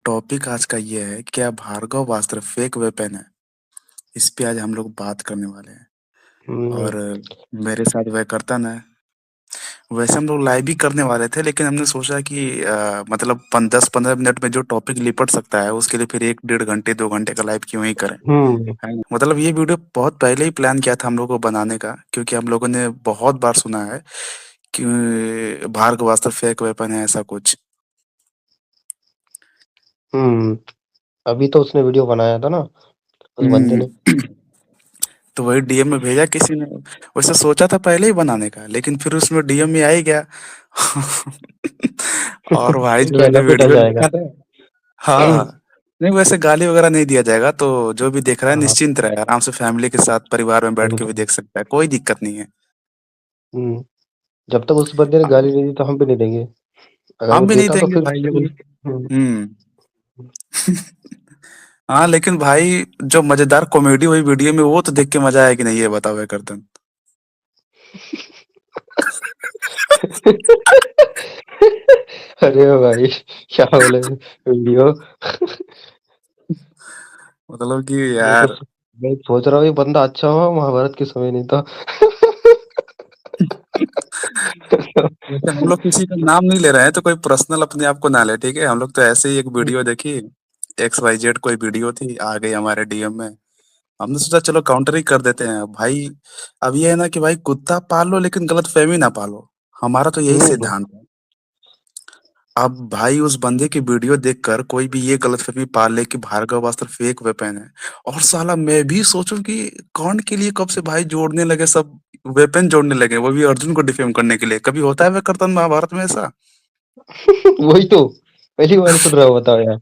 Topic आज का ये है, क्या भार्गवआस्त्र फेक वेपन है? इस पे आज हम लोग बात करने वाले हैं। हुँ, और मेरे साथ वह कर्तन है। वैसे हम लोग लाइव ही करने वाले थे, लेकिन हमने सोचा कि मतलब 10-15 मिनट में जो टॉपिक लिपट सकता है उसके लिए फिर 1 डेढ़ घंटे 2 घंटे का लाइव क्यों ही करें। हुँ, है ना? मतलब ये वीडियो बहुत पहले ही प्लान किया था हम लोगों को बनाने का, क्योंकि हम लोगों ने बहुत बार सुना है कि भार्गवआस्त्र फेक वेपन है, ऐसा कुछ। हुँ। अभी तो उसने वीडियो बनाया था ना, उस बंदे हम्म। ने। तो वही डीएम में भेजा किसी ने। वैसे सोचा था पहले ही बनाने का, लेकिन फिर उसमें डीएम में आ ही गया। और भाई जो कहना मैंने पीटा वीडियो जाएगा। देखा था। हाँ। नहीं, वैसे गाली वगैरह नहीं दिया जाएगा, तो जो भी देख रहा है हाँ, निश्चिंत रहे, आराम से फैमिली के साथ परिवार में बैठ सही के भी बात। देख सकता है, कोई दिक्कत नहीं है। हुँ, जब तक उस बंदे ने गाली नहीं दी तो हम भी नहीं देंगे। अगर वो हम भी नहीं देता तो देंगे फिर भाई उसके लिए। जब। हुँ, हम्म। हाँ, लेकिन भाई जो मजेदार कॉमेडी हुई वीडियो में, वो तो देख के मजा आया कि नहीं, ये बताओ है करतन। अरे भाई क्या बोले वीडियो। मतलब कि मैं तो यार। मैं सोच रहा हूँ ये बंदा अच्छा हुआ महाभारत के समय नहीं था। वैसे हम लोग किसी का नाम नहीं ले रहे हैं, तो कोई पर्सनल अपने आप को ना ले, ठीक है? हम लोग तो ऐसे ही एक वीडियो देखी, XYZ कोई वीडियो थी, आ गई हमारे डीएम में। हमने सोचा चलो काउंटर ही कर देते हैं भाई। अब ये है ना कि भाई कुत्ता पालो लेकिन गलतफहमी ना पालो। हमारा तो यही हुँ, सिद्धांत है। अब भाई उस बंदे की वीडियो देखकर कोई भी ये गलतफहमी पाल ले कि भार्गवआस्त्र फेक वेपन है। और साला मैं भी सोचूं कि कौन के लिए कब से भाई जोड़ने लगे सब, वेपन जोड़ने लगे, वो भी अर्जुन को डिफेम करने के लिए। कभी होता है वे कर्तन महाभारत में ऐसा? वही तो पहली बार सुन रहा हूँ बताओ यार।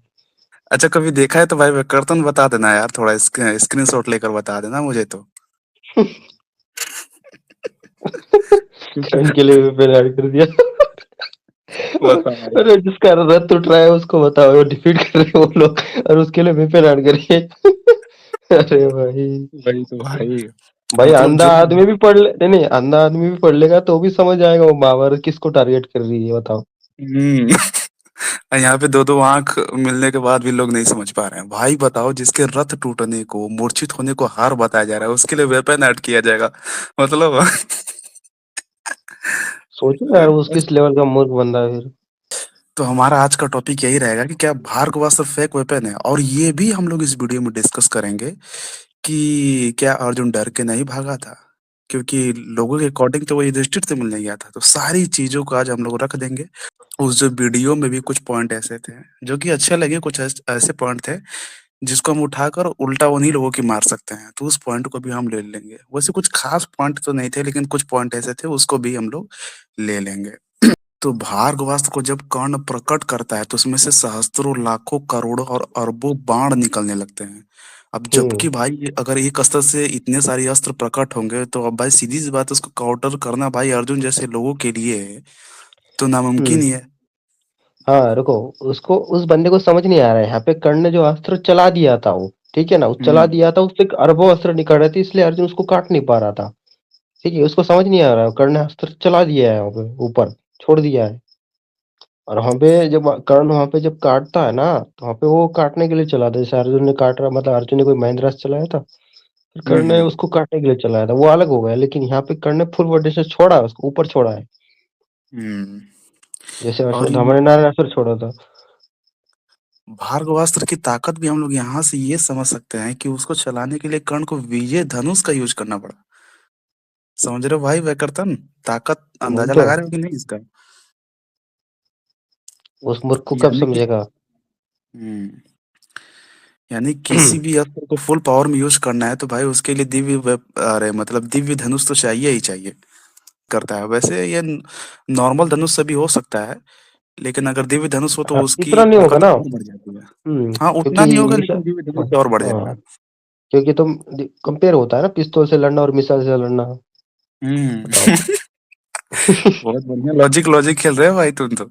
अच्छा, कभी देखा है तो भाई वे कर्तन बता देना यार, थोड़ा स्क्रीनशॉट लेकर बता देना मुझे तो। क्योंकि कर्ण के लिए भी मैंने ऐड कर दिया। बताओ भाई। अरे जिसका रथ उठ रहा है उसको बताओ वो डिफीट कर रहे हैं वो लोग और उसके लिए वेपन ऐड करिए। अरे भाई। वही तो भाई। भाई मतलब अंधा जो आदमी भी पढ़ ले नहीं नहीं अंधा आदमी भी पढ़ लेगा तो भी समझ आएगा वो महाभारत किसको टारगेट कर रही है बताओ। हम्म। यहाँ पे दो दो आंख मिलने के बाद भी लोग नहीं समझ पा रहे हैं भाई। बताओ, जिसके रथ टूटने को, मूर्छित होने को हार बताया जा रहा है, उसके लिए वेपन ऐड किया जाएगा? मतलब। सोचो यार वो किस लेवल का मूर्ख बंदा है फिर। तो हमारा आज का टॉपिक यही रहेगा कि क्या भार्गवास्त्र फेक वेपन है, और ये भी हम लोग इस वीडियो में डिस्कस करेंगे कि क्या अर्जुन डर के नहीं भागा था, क्योंकि लोगों के अकॉर्डिंग तो वो युधिष्ठिर से मिलने गया था। तो सारी चीजों को आज हम लोग रख देंगे। उस जो वीडियो में भी कुछ पॉइंट ऐसे थे जो कि अच्छे लगे, कुछ ऐसे पॉइंट थे जिसको हम उठाकर उल्टा उन्हीं लोगों की मार सकते हैं, तो उस पॉइंट को भी हम ले लेंगे। वैसे कुछ खास पॉइंट तो नहीं थे, लेकिन कुछ पॉइंट ऐसे थे, उसको भी हम लोग ले लेंगे। तो भार्गवास्त्र को जब कर्ण प्रकट करता है तो उसमें से सहस्त्रों लाखों करोड़ों और अरबों बाण निकलने लगते हैं। अब हम्म जबकि भाई अगर एक अस्त्र से इतने सारे अस्त्र प्रकट होंगे, तो अब भाई सीधी सी बात है, उसको काउंटर करना भाई अर्जुन जैसे लोगों के लिए तो नामुमकिन हम्म। ही है। हाँ रुको उसको उस बंदे को समझ नहीं आ रहा है यहाँ पे कर्ण ने जो अस्त्र चला दिया था वो ठीक है ना वो चला हम्म। दिया था उससे अरबों अस्त्र निकल रहे थे इसलिए अर्जुन उसको काट नहीं पा रहा था। ठीक है उसको समझ नहीं आ रहा है कर्ण ने अस्त्र चला दिया है वहाँ पे ऊपर छोड़ दिया है। और वहाँ पे जब कर्ण वहाँ पे जब काटता है ना तो वहाँ पे वो काटने के लिए चला था जैसे अर्जुन ने काट रहा मतलब अर्जुन ने कोई महेंद्रास्त्र चलाया था फिर कर्ण ने हम्म। उसको काटने के लिए चलाया था वो अलग हो गया लेकिन यहाँ पे कर्ण ने फुल बॉडी से छोड़ा है उसको ऊपर छोड़ा है हम्म। जैसे और हमारे नारायण छोड़ा था। भार्गवास्त्र की ताकत भी हम लोग यहाँ से ये समझ सकते हैं कि उसको चलाने के लिए कर्ण को विजय धनुष का यूज करना पड़ा। समझ रहे हो भाई वैकर्तन? ताकत वही अंदाजा तो लगा रहे हो कि नहीं इसका? उस मूर्ख को कब यानी कि समझेगा। हम्म यानी किसी भी अस्त्र को फुल पावर में यूज करना है तो भाई उसके लिए अरे मतलब दिव्य धनुष तो चाहिए ही चाहिए। करता है वैसे ये नॉर्मल धनुष से भी हो सकता है, लेकिन अगर दिव्य धनुष हो तो हाँ, उसकी इतना नहीं होगा ताकत ना। और बढ़ जाती है। हाँ, क्योंकि उतना नहीं होगा, मिसा लेकिन दिव्य धनुष से और बढ़ हाँ, जाएगा। क्योंकि तुम कंपेयर होता है ना पिस्तौल से लड़ना और मिसाइल से लड़ना। हम्म। बताओ। बहुत बढ़िया लॉजिक लॉजिक खेल रहे हो भाई तुम तो।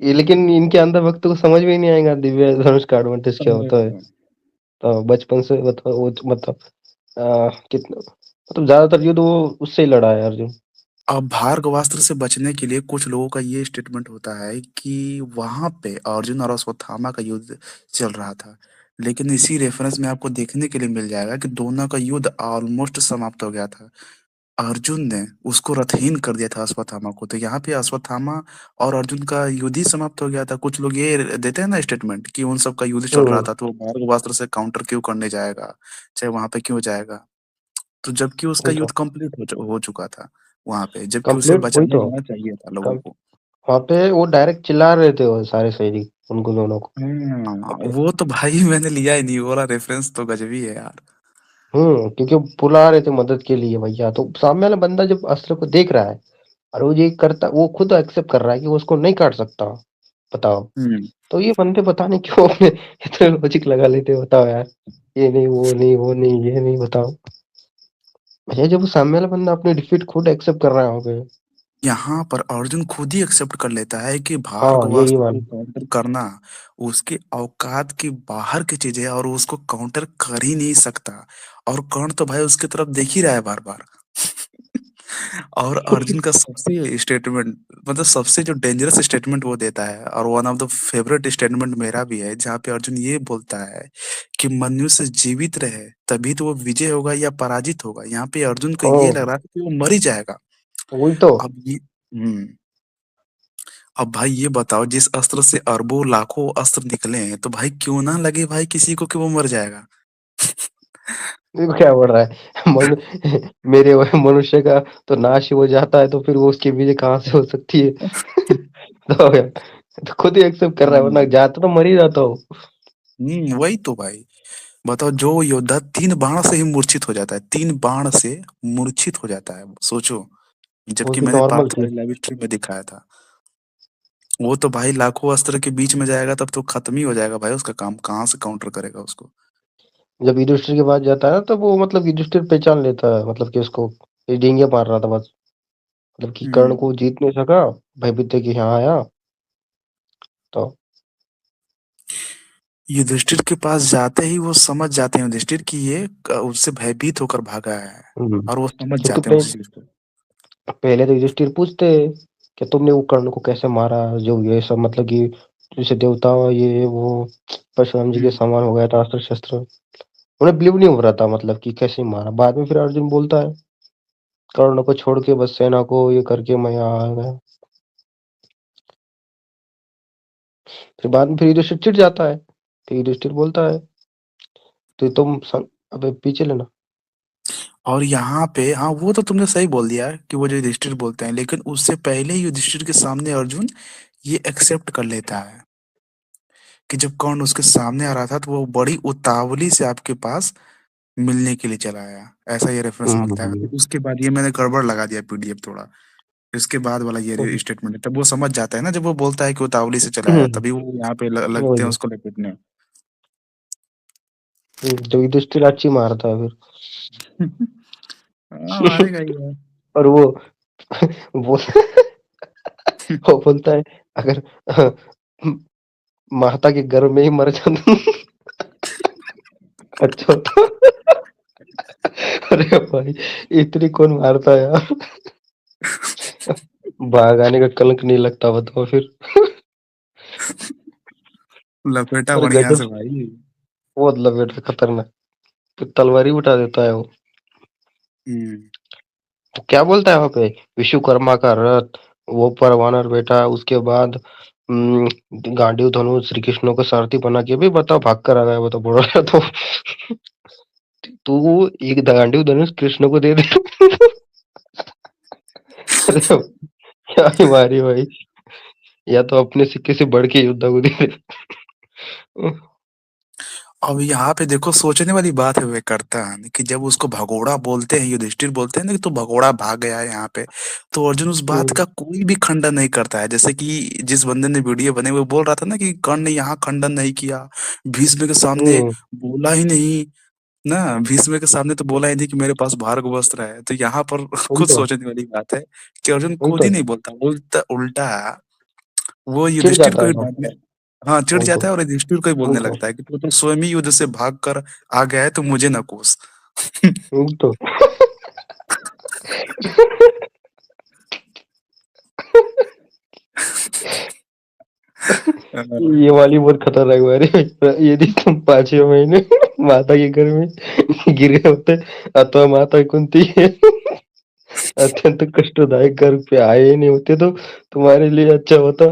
ये लेकिन इनके अंदर वक्त को समझ में ही नहीं आएगा दिव्य धनुष का एडवांटेज क्या होता है। तो बचपन से मतलब वो मतलब कितना मतलब ज्यादातर युद्ध वो उससे ही लड़ा है अर्जुन। अब भार्गवास्त्र से बचने के लिए कुछ लोगों का ये स्टेटमेंट होता है कि वहां पे अर्जुन और अश्वत्थामा का युद्ध चल रहा था, लेकिन इसी रेफरेंस में आपको देखने के लिए मिल जाएगा कि दोनों का युद्ध ऑलमोस्ट समाप्त हो गया था। अर्जुन ने उसको रथहीन कर दिया था अश्वत्थामा को, तो यहाँ पे अश्वत्थामा और अर्जुन का युद्ध ही समाप्त हो गया था। कुछ लोग ये देते हैं ना स्टेटमेंट कि उन सब का युद्ध चल रहा हम्म, था, तो वो भार्गवास्त्र से काउंटर क्यों करने जाएगा, चाहे वहां पे क्यों जाएगा। तो जबकि उसका वही युद्ध तो कंप्लीट हो चुका था वहां पे, जबकि उसे कंप्लीट, वही बचाने तो जाना चाहिए था लोगों को। वहां पे वो डायरेक्ट चिल्ला रहे थे वो सारे सैनिक उनको दोनों को वहाँ पे। वो तो भाई मैंने लिया ही नहीं, वो वाला रेफरेंस तो गजबी है यार। क्योंकि वो बुला रहे थे मदद के लिए भैया, तो सामने वाला बंदा जब अस्त्र को देख रहा है और वो ये करता, वो खुद एक्सेप्ट कर रहा है कि वो उसको नहीं काट सकता, बताओ। हम्म तो ये बंदे पता नहीं क्यों अपने इतने लॉजिक लगा लेते हैं, बताओ यार। ये नहीं, वो नहीं, वो नहीं, ये नहीं, बताओ भैया, जब वो सामने वाला बंदा अपनी डिफीट खुद एक्सेप्ट कर रहा है वहाँ पे। यहाँ पर अर्जुन खुद ही एक्सेप्ट कर लेता है कि हाँ, यही भार्गवास्त्र को मान। काउंटर करना उसके औकात के बाहर की चीज है, और वो उसको काउंटर कर ही नहीं सकता। और कर्ण तो भाई उसकी तरफ देख ही रहा है बार बार। और अर्जुन का सबसे स्टेटमेंट, मतलब सबसे जो डेंजरस स्टेटमेंट वो देता है, और one of the favourite statement मेरा भी है, जहाँ पे अर्जुन ये बोलता है कि मनुष्य जीवित रहे तभी तो वो विजय होगा या पराजित होगा। यहाँ पे अर्जुन को ओ, ये लग रहा है कि वो मर ही जाएगा। वही तो। अब ये अब भाई ये बताओ, जिस अस्त्र से अरबों लाखों अस्त्र निकले हैं, तो भाई क्यों ना लगे भाई किसी को कि वो मर जाएगा। देखो क्या बोल रहा है मेरे मनुष्य का तो नाश ही हो जाता है, तो फिर वो उसकी विजय कहाँ से हो सकती है? तो यार, तो खुद ही एक्सेप्ट कर रहा है, वरना हम्म जाता तो मर ही जाता हो। वही तो भाई। बताओ, जो योद्धा 3 बाण से ही मूर्छित हो जाता है, 3 बाण से मूर्छित हो जाता है, सोचो। वो जबकि भी मैंने नॉर्मल पार्थ चीज। वाली लाइव स्ट्रीम में दिखाया था, वो तो भाई लाखों अस्त्र के बीच में जाएगा तब तो खत्म ही हो जाएगा भाई, उसका काम कहाँ से काउंटर करेगा उसको। जब युधिष्ठिर के पास जाता है ना, तब वो मतलब युधिष्ठिर पहचान लेता है, मतलब कि उसको ये डींगे मार रहा था बस, मतलब कि कर्ण हम्म को जीत नहीं सका, भयभीत है कि यहाँ आया। तो युधिष्ठिर के पास जाते ही वो समझ जाते हैं युधिष्ठिर की ये उससे भयभीत होकर भागा है, हम्म, और वो समझ क्योंकि जाते हैं उस चीज को। पहले तो युधिष्ठिर पूछते कि तुमने वो कर्ण को कैसे मारा, जो ये सब मतलब कि जैसे देवता, ये वो परशुराम जी के हम्म समान हो गया था अस्त्र शस्त्र। उन्हें बिलीव नहीं हो रहा था, मतलब कि कैसे मारा। बाद में फिर अर्जुन बोलता है कर्ण को छोड़ के बस सेना को ये करके मैं यहाँ आ गया। फिर बाद में फिर युधिष्ठिर चिढ़ जाता है, फिर युधिष्ठिर बोलता है तो अबे पीछे लेना। और यहाँ पे हाँ, वो तो तुमने सही बोल दिया कि वो जो युधिष्ठिर बोलते हैं, लेकिन उससे पहले ही युधिष्ठिर के सामने अर्जुन ये एक्सेप्ट कर लेता है कि जब कौन उसके सामने आ रहा था, तो वो बड़ी उतावली से आपके पास मिलने के लिए चला आया, ऐसा ये रेफरेंस मिलता है। हम्म, फिर उसके बाद ये मैंने गड़बड़ लगा दिया पीडीएफ थोड़ा, इसके बाद वाला ये हम्म, स्टेटमेंट है, तब वो समझ जाता है ना, जब वो बोलता है कि उतावली से चला आया, हम्म, तभी वो यहाँ पे लगते हैं वही। उसको लपेटने। तो युधिष्ठिर अच्छी मारता है हाँ फिर। मारेगा ही यार। और वो वो बोलता है अगर माता के गर्भ में ही मर जाता अच्छा होता। अरे भाई, इतनी कौन मारता है यार? बाघ आने का कलंक नहीं लगता, बताओ फिर। लपेटा अरे बढ़िया गजब, से भाई। बहुत लपेट है, खतरनाक। फिर तलवार ही उठा देता है वो। हम्म तो क्या बोलता है वहां पे, विश्वकर्मा का रथ, वो पर वानर बैठा, उसके बाद गांडीव धनुष श्री कृष्ण को सारथी बना के भी बताओ भाग कर आ गया, वो तो बोल रहा तो तू एक गांडीव धनुष कृष्ण को दे दे। अरे क्या ही मारी भाई, या तो अपने सिक्के से बढ़ के योद्धा को दे दे। अब यहाँ पे देखो, सोचने वाली बात है वे करता कि जब उसको भगोड़ा बोलते हैं, युधिष्ठिर बोलते हैं ना कि तू भगोड़ा भाग गया है यहाँ पे, तो अर्जुन उस बात हम्म, का कोई भी खंडन नहीं करता है। जैसे कि जिस बंदे ने वीडियो बने वो बोल रहा था ना कि कर्ण ने यहाँ खंडन नहीं किया, भीष्म के सामने हम्म, बोला ही नहीं ना, भीष्म के सामने तो बोला ही नहीं कि मेरे पास भार्गवस्त्र है। तो यहाँ पर वही खुद तो, सोचने वाली बात है कि अर्जुन वही खुद तो ही नहीं बोलता, उल्टा उल्टा वो चिढ़ युधिष्ठिर जाता को है ही वहां डांटने, पे। हाँ चिढ़ वही तो, जाता है, और युधिष्ठिर को ही वही बोलने तो, लगता है कि तू तो स्वयं ही युद्ध से भाग कर आ गया है, तो मुझे ना कोस। वही तो। ये वाली बहुत खतरनाक बात है। यदि तुम 5-6 महीने माता के घर में गिरे होते अथवा माता कुंती के अत्यंत कष्टदायक गर्भ पे आए ही नहीं होते तो तुम्हारे लिए अच्छा होता,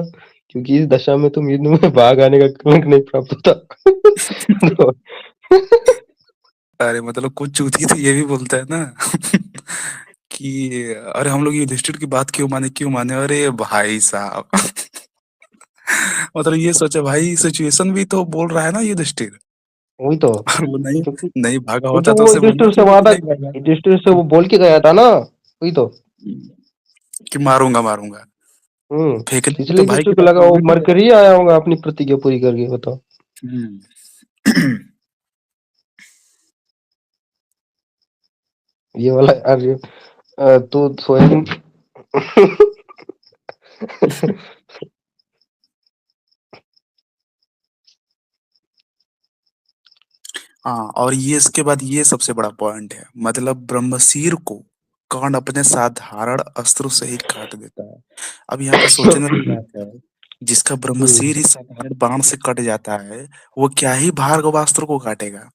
क्योंकि इस दशा में तुम युद्ध में भाग आने का कलंक नहीं प्राप्त होता। तो अरे मतलब कुछ चूतिया तो ये भी बोलता है ना कि अरे हम लोग युधिष्ठिर की बात क्यों माने, अरे भाई साहब मतलब ये सोचे भाई, सिचुएशन भी तो बोल रहा है ना युधिष्ठिर। वही तो, और वो नहीं क्योंकि नहीं भागा क्योंकि होता तो वो उसे बोलना चाहिए कि नहीं भागा। युधिष्ठिर से वो बोल के गया था ना, वही तो। कि मारूंगा मारूंगा, फेंकने में तो इसलिए भाई युधिष्ठिर के को पास लगा वो मारने के मर लिए कर आया ही था। आया होगा अपनी प्रतिज्ञा पूरी करके, बताओ। हम्म। ये वाला अरे तू स्वयं हाँ, और ये इसके बाद ये सबसे बड़ा पॉइंट है, मतलब ब्रह्मशीर को कर्ण अपने साधारण अस्त्रों से ही काट देता है। अब यहाँ पे सोचने वाली बात है, जिसका ब्रह्मशीर ही साधारण बाण से कट जाता है, वो क्या ही भार्गवास्त्र को काटेगा,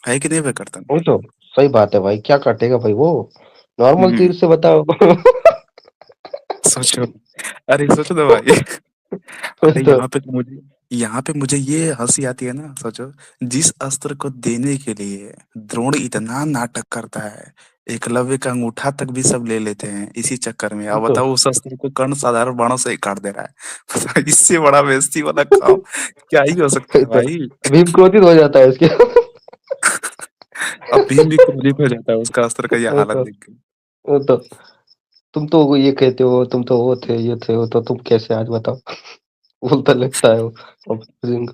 है कि नहीं वे कर्तन। वही तो, सही बात है भाई, क्या काटेगा भाई वो, नॉर्मल तीर हम्म। से बताओ। सोचो, अरे सोचो ना भाई अरे तो यहाँ पे मुझे ये हंसी आती है ना, सोचो, जिस अस्त्र को देने के लिए द्रोण इतना नाटक करता है, एकलव्य का अंगूठा तक भी सब ले लेते हैं इसी चक्कर में, वही अब तो, बताओ उस अस्त्र को कर्ण साधारण बाणों से ही काट दे रहा है बताओ, इससे बड़ा बेइज्जती वाला काम क्या ही हो सकता वही है तो, भाई। भीम क्रोधित हो जाता है इसके। अब भीम भी क्रोधित हो जाता है उसका अस्त्र का ये वही हालत तो, देख के। वो तो, तुम तो वो ये कहते हो, तुम तो वो थे, ये थे, वो तो तुम कैसे आज बताओ। बोलता लगता है वो अब सिंह।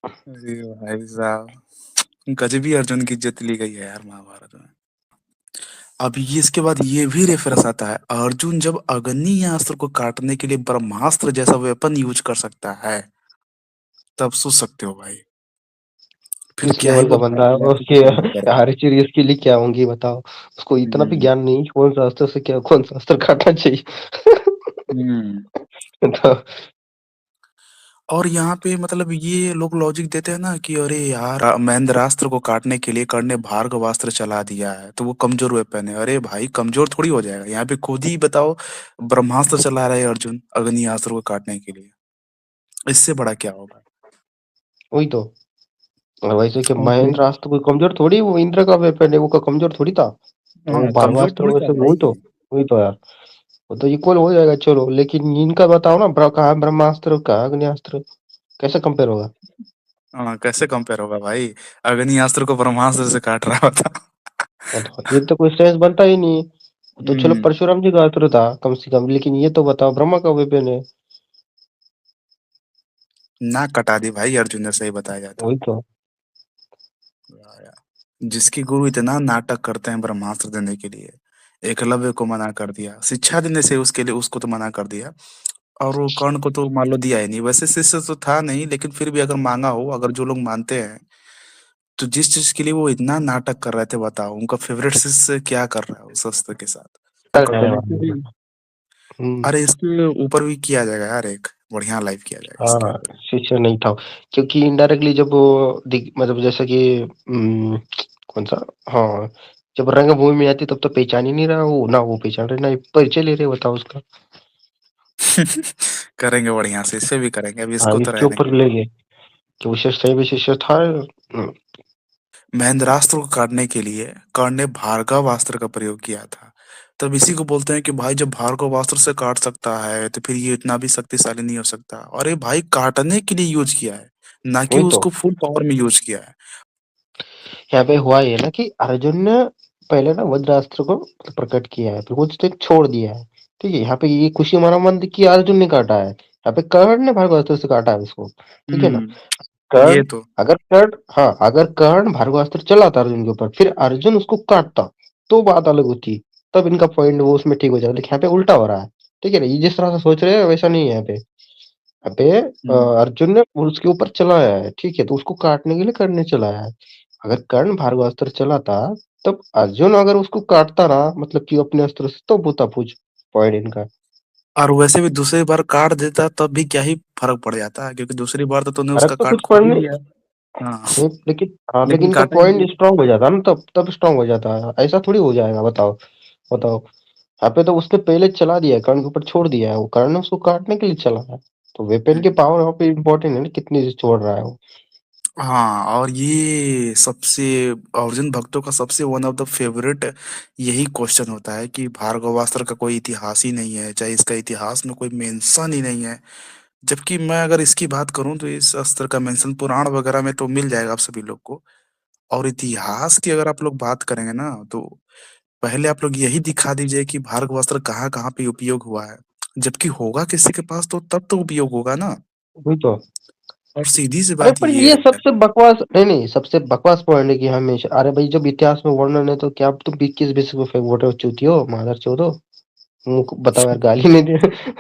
अरे भाई साहब, गजबी अर्जुन की इज्जत ली गई है यार महाभारत में। अब ये इसके बाद ये भी रेफरेंस आता है, अर्जुन जब अग्नि अस्त्र को काटने के लिए ब्रह्मास्त्र जैसा वेपन यूज कर सकता है, तब सोच सकते हो भाई, फिर किस क्या ही लेवल का वो बंदा है वो, भार्गवास्त्र उसकी का यूज करेगा। हर चीज इसके लिए क्या होंगी बताओ। उसको इतना भी हम्म। ज्ञान नहीं कि कौन सा अस्त्र से क्या, कौन सा अस्त्र काटना चाहिए। हम्म। तो और यहाँ पे मतलब ये लोग लॉजिक देते हैं ना कि अरे यार, महेंद्रास्त्र को काटने के लिए कर्ण ने भार्गवास्त्र चला दिया है तो वो कमजोर वेपन है, अरे भाई कमजोर थोड़ी हो जाएगा, यहाँ पे खुद ही बताओ, ब्रह्मास्त्र चला रहे हैं अर्जुन अग्नि अस्त्र को काटने के लिए, इससे बड़ा क्या होगा। वही तो, और वैसे कि और महेंद्र अस्त्र कोई कमजोर थोड़ी, वो इंद्र का वेपन है, वो का कमजोर थोड़ी था। तो वो हाँ, कमजोर भार्गवास्त्र थोड़ी था वैसे भाई। वही तो यार, वो तो इक्वल हो जाएगा चलो, लेकिन इनका बताओ ना, कहाँ ब्रह्मास्त्र कहाँ अग्नियास्त्र, कैसे कंपेयर होगा। हाँ, कैसे कंपेयर होगा भाई, अग्नि अस्त्र को ब्रह्मास्त्र से काट रहा था बताओ, ये तो कोई सेंस बनता ही नहीं। वो तो चलो हम्म। परशुराम जी का अस्त्र था कम से कम, लेकिन ये तो बताओ ब्रह्मा का वेपन है। नाक कटा दी भाई अर्जुन ने, सही बताया जाए तो। वही तो, वाह यार। जिसके गुरु इतना नाटक करते हैं ब्रह्मास्त्र देने के लिए, एकलव्य को मना कर दिया, शिक्षा देने से उसके लिए उसको तो मना कर दिया, और वो कर्ण को तो मान लो दिया ही नहीं, वैसे शिष्य तो था नहीं, लेकिन फिर भी अगर मांगा हो, अगर जो लोग मानते हैं, तो जिस चीज के लिए वो इतना नाटक कर रहे थे, बताओ उनका फेवरेट शिष्य क्या कर रहा है उस अस्त्र के साथ, तो क्या करने कटने से वाले भी। हैं। हम्म। अरे इसके ऊपर भी किया जाएगा यार, एक बढ़िया लाइव किया जाएगा इसके हाँ, ऊपर। शिष्य नहीं था, क्योंकि इनडायरेक्टली जब वो मतलब जैसा कि कौन सा, हाँ, जब रंगभूमि में आती तब तो पहचान ही नहीं रहा वो, ना वो पहचान रहे, ना ये परिचय ले रहे, बताओ उसका। करेंगे बढ़िया से, इससे भी करेंगे, अभी हाँ, इसको तो इसके रहने ऊपर ले गए कि वो सही में शिष्य था। महेंद्रास्त्र को काटने के लिए कर्ण ने भार्गवास्त्र का प्रयोग किया था। तब इसी को बोलते हैं कि भाई जब भार्गवास्त्र से काट सकता है तो फिर ये इतना भी शक्तिशाली नहीं हो सकता, अरे भाई काटने के लिए यूज किया है, ना कि वही तो, उसको फुल पावर में यूज किया है। यहाँ पे हुआ ये ना कि अर्जुन ने पहले ना वज्रास्त्र को प्रकट किया है, फिर वो उसने छोड़ दिया है। ठीक है, यहाँ पे ये खुशी मना मंद की अर्जुन ने काटा है, यहाँ पे कर्ण ने भार्गवास्त्र से काटा है उसको। ठीक है ना। ये कर्ण, तो। अगर कर्ण भार्गवास्त्र चलाता अर्जुन के ऊपर, फिर अर्जुन उसको काटता, तो बात अलग होती, तब इनका पॉइंट वो उसमें ठीक हो जाएगा, लेकिन यहाँ पे उल्टा हो रहा है। ठीक है ना, ये जिस तरह से सोच रहे हैं वैसा नहीं है यहाँ पे। यहाँ पे हम्म। अर्जुन ने उसके ऊपर चलाया है, ठीक है, तो उसको काटने के लिए कर्ण ने चलाया है। अगर कर्ण भार्गवास्त्र चलाता, तब अर्जुन अगर उसको काटता ना, मतलब कि अपने अस्त्र से, तो होता पूछ पॉइंट इनका। और वैसे भी दूसरी बार काट देता तब भी क्या ही फर्क पड़ जाता है, क्योंकि दूसरी बार तो तूने फर्क उसका तो काट कुछ खोल ही पड़ने लिया। हाँ। नहीं, लेकिन हाँ, लेकिन लेकिन जब काटा ही पॉइंट नहीं। स्ट्रांग हो जाता है ना, तब स्ट्रांग हो जाता है, ऐसा थोड़ी हो जाएगा, बताओ। बताओ, यहाँ पे तो उसने पहले चला दिया है, कर्ण के ऊपर छोड़ दिया है, वो कर्ण उसको काटने के लिए चला है। तो वेपन के पावर वहाँ पे इम्पोर्टेंट है ना, कितनी से छोड़ रहा है वो। हाँ, और ये सबसे अर्जुन भक्तों का सबसे वन ऑफ द फेवरेट यही क्वेश्चन होता है कि भार्गवास्त्र का कोई इतिहास ही नहीं है, चाहे इसका इतिहास में कोई मेंशन ही नहीं है। जबकि मैं अगर इसकी बात करूं तो इस अस्त्र का मेंशन पुराण वगैरह में तो मिल जाएगा आप सभी लोग को। और इतिहास की अगर आप लोग बात करेंगे ना, तो पहले आप लोग यही दिखा दीजिए कि भार्गवास्त्र कहाँ कहाँ पे उपयोग हुआ है। जबकि होगा किसी के पास तो तब तो उपयोग होगा ना। वही तो। और सीधी सी अरे बात पर ये ये है। सबसे बकवास नहीं, नहीं, सबसे बकवास पॉइंट है कि हमेशा, अरे भाई जब इतिहास में वर्णन है तो क्या तुम 21 पे फेवरेट हो, चूती हो, मादर चौथ हो। बताओ यार, गाली नहीं दे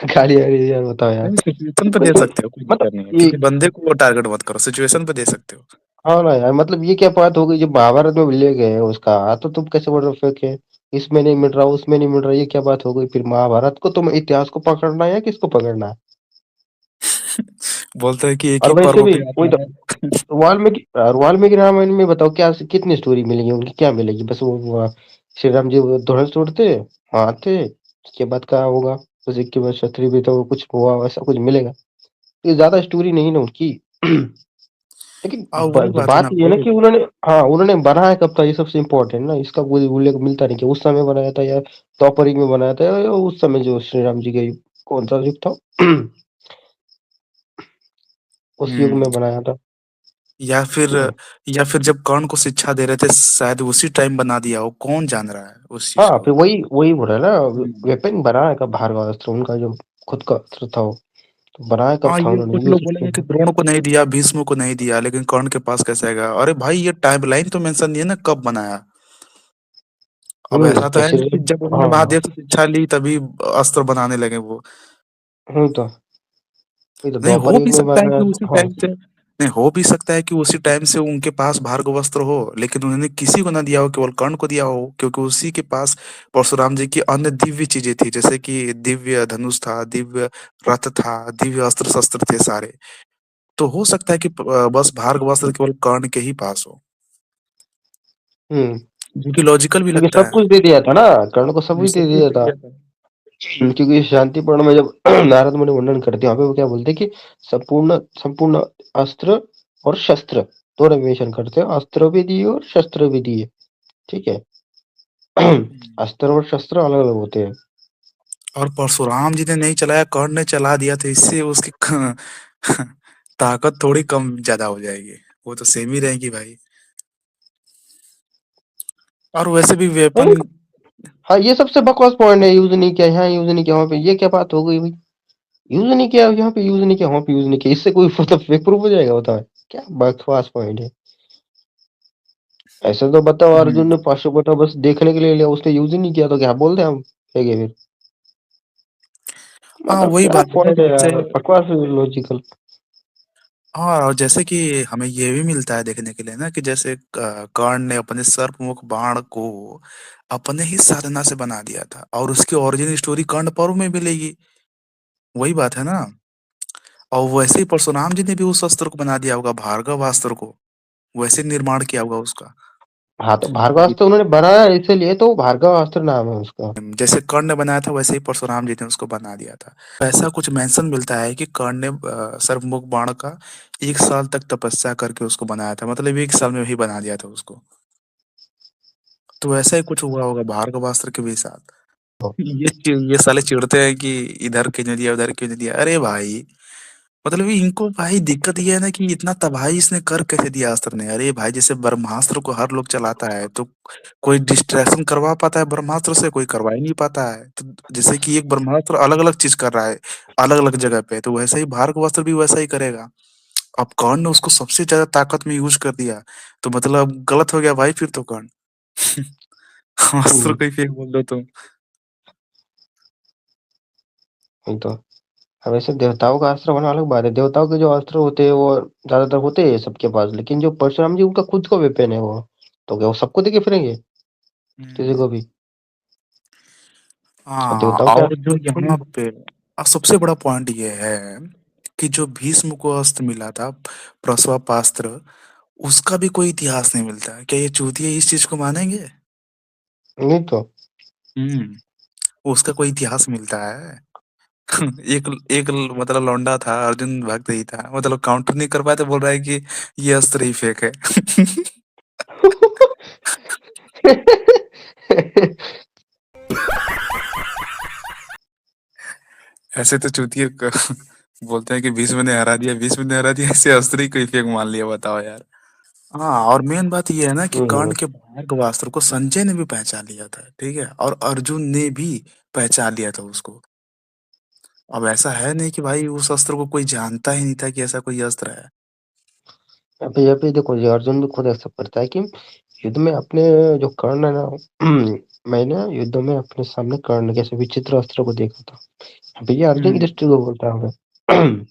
गाली आ रही है यार, बताओ यार। नहीं, सिचुएशन पे दे मतलब सकते हो, कोई मतलब दिक्कत नहीं है, ये, किसी बंदे को टारगेट मत करो, सिचुएशन पे दे सकते हो। हाँ ना यार, मतलब ये क्या बात हो गई, जब महाभारत में ले गए उसका, तो तुम कैसे बोल रहे हो फेक है, इसमें नहीं मिल रहा, उसमें नहीं मिल रहा, ये क्या बात हो गई, फिर महाभारत को तुम इतिहास को पकड़ना है या किसको पकड़ना है। बोलते हैं कि एक और ही वैसे पर्व भी पे वही तो, आता है। वाल्मीकि रामायण में बताओ क्या कितनी स्टोरी मिलेगी, उनकी क्या मिलेगी, बस वो श्री राम जी वो धनुष तोड़ते वहां आते, उसके बाद क्या होगा, उसी के बाद क्षत्रिय भी तो कुछ हुआ, वैसा कुछ मिलेगा। ये ज्यादा स्टोरी नहीं ना उनकी। लेकिन और वही जो बात है बात ना ये है ना भाई। कि उन्होंने, हाँ, उन्होंने बनाया कब था, ये सबसे इम्पोर्टेंट ना, इसका कोई उल्लेख मिलता नहीं कि उस समय बनाया था या द्वापर युग में बनाया था या उस समय जो श्री राम जी का युग, कौन सा युग था। उस युग में हम्म। बनाया था। या फिर हम्म। या फिर जब कर्ण को शिक्षा दे रहे थे शायद उसी टाइम बना दिया हो, कौन जान रहा है उस चीज हाँ, को। फिर वही वही बोल रहा है ना, हम्म। वेपन बनाया कब, भार्गवास्त्र उनका जो खुद का अस्त्र था वो, तो बनाया कब हाँ, था ये उन्होंने, कुछ ये लोग सबसे बोलेंगे कि important। द्रोण को नहीं दिया, भीष्म को नहीं दिया, लेकिन कर्ण के पास कैसे आएगा। अरे भाई, ये टाइमलाइन तो मेंशन नहीं है ना कब बनाया। अब ऐसा तो है कैसे, नहीं कि जब उन्होंने हाँ, महादेव से शिक्षा ली तभी अस्त्र बनाने लगे वो। तो वही तो नहीं, द्वापर हो युग भी में सकता है कि बनाया उसी था, हाँ। टाइम से, नहीं, हो भी सकता है कि उसी टाइम से उनके पास भार्गव वस्त्र हो, लेकिन उन्होंने किसी को ना दिया हो, केवल कर्ण को दिया हो, क्योंकि उसी के पास परशुराम जी की अन्य दिव्य चीजें थी, जैसे कि दिव्य धनुष था, दिव्य रथ था, दिव्य अस्त्र शस्त्र थे सारे। तो हो सकता है कि बस भार्गव वस्त्र केवल कर्ण के ही पास हो, हम्म। जो कि लॉजिकल भी क्योंकि लगता सब है। कुछ दे दिया था ना, कर्ण को सब कुछ दे सब कुछ दिया दे था। दिया था। क्योंकि शांति पर्व में जब नारद मुनि वर्णन करते हैं, वहां पे वो क्या बोलते हैं कि संपूर्ण संपूर्ण अस्त्र और शस्त्र दोनों मेंशन करते हैं, अस्त्र भी दिए और शस्त्र भी दिए, ठीक है। हम्म। अस्त्र और शस्त्र अलग अलग होते हैं। और परशुराम जी ने नहीं चलाया, कर्ण ने चला दिया, तो इससे उसकी ताकत थोड़ी कम ज्यादा हो जाएगी। वो तो सेम ही रहेगी भाई। और वैसे भी नहीं, वेपन। हाँ, ये सबसे बकवास पॉइंट है, यूज नहीं किया यहाँ, यूज नहीं किया वहां पे, ये क्या बात हो गई भाई, यूज नहीं किया यहाँ पे, यूज नहीं किया वहां पे, यूज नहीं किया, इससे कोई मतलब फेक प्रूफ हो जाएगा, बताओ। क्या बकवास पॉइंट है। ऐसे तो बताओ, अर्जुन ने हम्म। 500 बस देखने के लिए लिया, उसने यूज ही नहीं किया, तो क्या बोलते हैं हम, है क्या फिर, हाँ, मतलब वही क्या बात है ना, पॉइंट है जैसे। यार, बकवास लॉजिकल। हाँ, और जैसे कि हमें ये भी मिलता है देखने के लिए ना कि जैसे कर्ण ने अपने सर्पमुख बाण को अपने ही साधना से बना दिया था, और उसकी ओरिजिन स्टोरी कर्ण पर्व में मिलेगी। वही बात है ना। और वैसे ही परशुराम जी ने भी उस अस्त्र को बना दिया होगा, भार्गव अस्त्र को, वैसे निर्माण किया होगा उसका। हाँ, तो भार्गवास्त्र उन्होंने बनाया इसीलिए तो भार्गवास्त्र नाम है उसका। जैसे कर्ण ने बनाया था वैसे ही परशुराम जी ने उसको बना दिया था। ऐसा कुछ मेंशन मिलता है कि कर्ण ने सर्वमुख बाण का 1 साल तक तपस्या करके उसको बनाया था, मतलब 1 साल में ही बना दिया था उसको। तो ऐसा ही कुछ हुआ होगा भार्गवास्त्र के भी साथ। ये साले चिढ़ते हैं कि इधर क्यों नहीं दिया, उधर क्यों नहीं दिया। अरे भाई, मतलब इनको भाई दिक्कत ये है ना कि इतना तबाही इसने कर कैसे दिया अस्त्र ने। अरे भाई, जैसे ब्रह्मास्त्र को हर लोग चलाता है, तो कोई डिस्ट्रैक्शन करवा पाता है ब्रह्मास्त्र से, कोई करवा ही नहीं पाता है। तो जैसे कि एक ब्रह्मास्त्र अलग अलग चीज कर रहा है अलग अलग जगह पे, तो वैसे ही भार्गवास्त्र भी वैसा ही करेगा। अब कर्ण ने उसको सबसे ज्यादा ताकत में यूज कर दिया, तो मतलब गलत हो गया भाई फिर तो कर्ण। अस्त्र हम्म। को ही फेक बोल दो तुम। वही तो। अब ऐसे देवताओं का अस्त्र बना अलग बात है, देवताओं के जो अस्त्र होते हैं वो ज्यादातर होते हैं सबके पास, लेकिन जो परशुराम जी उनका खुद का वेपन है वो, तो क्या वो सबको देके फिरेंगे, किसी हम्म। को भी। और हाँ, देवताओं के और जो अस्त्र यहाँ पे, और सबसे बड़ा पॉइंट ये है कि जो भीष्म को अस्त्र मिला था, प्रश्वापास्त्र, उसका भी कोई इतिहास नहीं मिलता है। क्या ये चूतिए इस चीज को मानेंगे? नहीं तो। हम्म। उसका कोई इतिहास मिलता है? एक एक मतलब लौंडा था, अर्जुन भक्त ही था, मतलब काउंटर नहीं कर पाया तो बोल रहा है कि ये अस्त्र ही फेक है। ऐसे तो चूतिए बोलते हैं कि भीष्म ने हरा दिया, भीष्म ने हरा दिया, ऐसे अस्त्र ही कोई फेक मान लिया, बताओ यार। हाँ, और मेन बात ये है ना कि हम्म। कर्ण के भार्गवास्त्र को संजय ने भी पहचान लिया था, ठीक है, और अर्जुन ने भी पहचान लिया था उसको। अब ऐसा है नहीं कि भाई उस अस्त्र को कोई जानता ही नहीं था कि ऐसा कोई अस्त्र है। अभी देखो ये अर्जुन भी खुद एक्सेप्ट करता है कि युद्ध में अपने जो कर्ण है ना, मैंने युद्ध में अपने सामने कर्ण जैसे विचित्र अस्त्र को देखा था। भैया अर्जुन की हम्म। दृष्टि को बोलता है हमें।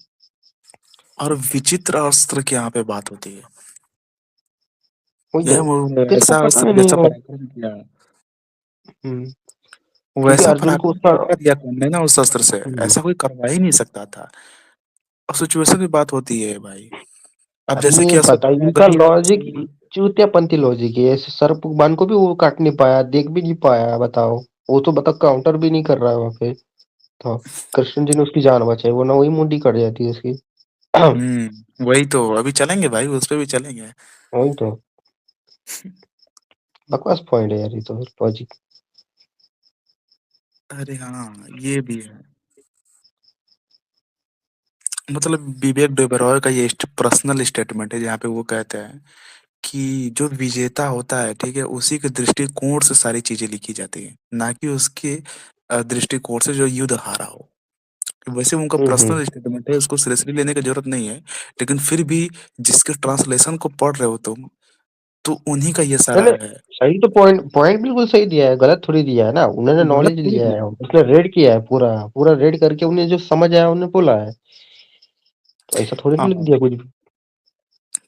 और विचित्र अस्त्र की यहाँ पे बात होती है। वही तो। यह वो तेरे को ऐसा पता अस्त्र नहीं जैसा है। पराक्रम किया, हम्म, क्योंकि वैसा अर्जुन को पराक्रम उसका। कर दिया कौन ने ना उस अस्त्र से, हम्म, ऐसा कोई करवा ही नहीं सकता था। अब सिचुएशन की बात होती है भाई। अब अरे जैसे नहीं कि पता अश्वत्थामा इनका गदा लॉजिक से। चूतियापंथी लॉजिक है। ऐसे सर्पबान को भी वो काट नहीं पाया, देख भी नहीं पाया, बताओ। वो तो बता काउंटर भी नहीं कर रहा है वहां पे। तो कृष्ण जी ने उसकी जान बचाई, वो ना वही मुंडी कट जाती है उसकी। वही तो अभी चलेंगे भाई, उस पे भी चलेंगे। वही तो। बकवास पॉइंट है यार ये तो लॉजिक। अरे हाँ, ये भी है। मतलब विवेक ओबेरॉय का ये पर्सनल स्टेटमेंट है जहाँ पे वो कहते हैं कि जो विजेता होता है, ठीक है, उसी के दृष्टिकोण से सारी चीजें लिखी जाती है, ना कि उसके दृष्टिकोण से जो युद्ध हारा हो। वैसे उनका हम्म। पर्सनल स्टेटमेंट है, उसको सीरियसली लेने की जरूरत नहीं है। लेकिन फिर भी जिसके ट्रांसलेशन को पढ़ रहे हो तुम, तो उन्हीं का ये नहीं सारा नहीं, है। सही तो पॉइंट पॉइंट बिल्कुल सही दिया है, गलत थोड़ी दिया है ना। उन्होंने गलत नॉलेज थोड़ी लिया दिया है, है। उसने रेड किया है, पूरा पूरा रेड करके उन्हें जो समझ आया उन्हें बोला है। तो ऐसा थोड़ी ना लिख हाँ, दिया कुछ भी।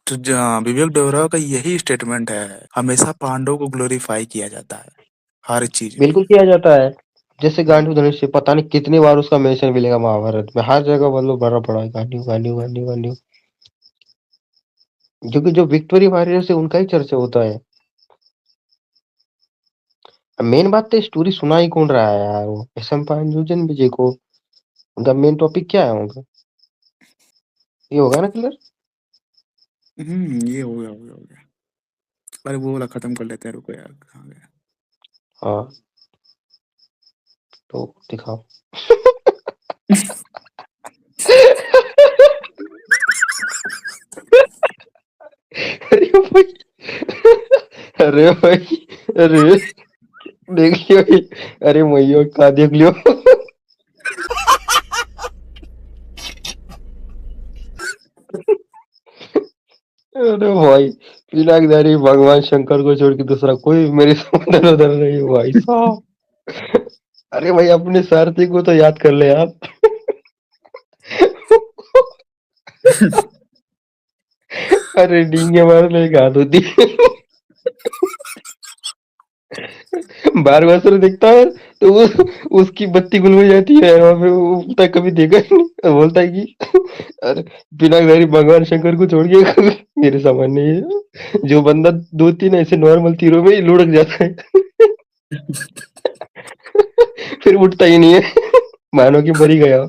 तो विवेक देवरा का यही स्टेटमेंट है, हमेशा पांडवों को ग्लोरीफाई किया जाता है हर चीज में। बिल्कुल किया जाता है। जैसे गांडू धनुष से पता नहीं कितनी बार उसका मेंशन मिलेगा महाभारत में, हर जगह मतलब भरा पड़ा है गांडू गांडू गांडू गांडू। क्योंकि जो विक्टोरी वॉरियर्स है उनका ही चर्चा होता है। मेन बात तो स्टोरी सुना ही कौन रहा है यार, वो एसएम पांडुजन विजय को। उनका मेन टॉपिक क्या है उनका? ये होगा ना क्लियर। ये हो गया। अरे वो वाला खत्म कर लेते हैं, रुको यार, कहाँ गया? हाँ, तो दिखाओ। अरे भाई, अरे भाई, अरे देख लियो ये। अरे मैयो का देख लियो। अरे भाई, पिनाकधारी भगवान शंकर को छोड़ के दूसरा कोई मेरे समाधान उधर नहीं है भाई साहब। अरे भाई अपने सारथी को तो याद कर ले आप। अरे डींगे मार ले घात होती। बार बार दिखता है तो उसकी बत्ती गुल हो जाती है वहां पे। वो बोलता है कभी देखा ही नहीं, और बोलता है कि अरे पिनाकधारी भगवान शंकर को छोड़ के कभी मेरे सामान नहीं है। जो बंदा दो तीन ऐसे नॉर्मल तीरों में ही लुढ़क जाता है, फिर उठता ही नहीं है, मानो कि मर ही गया।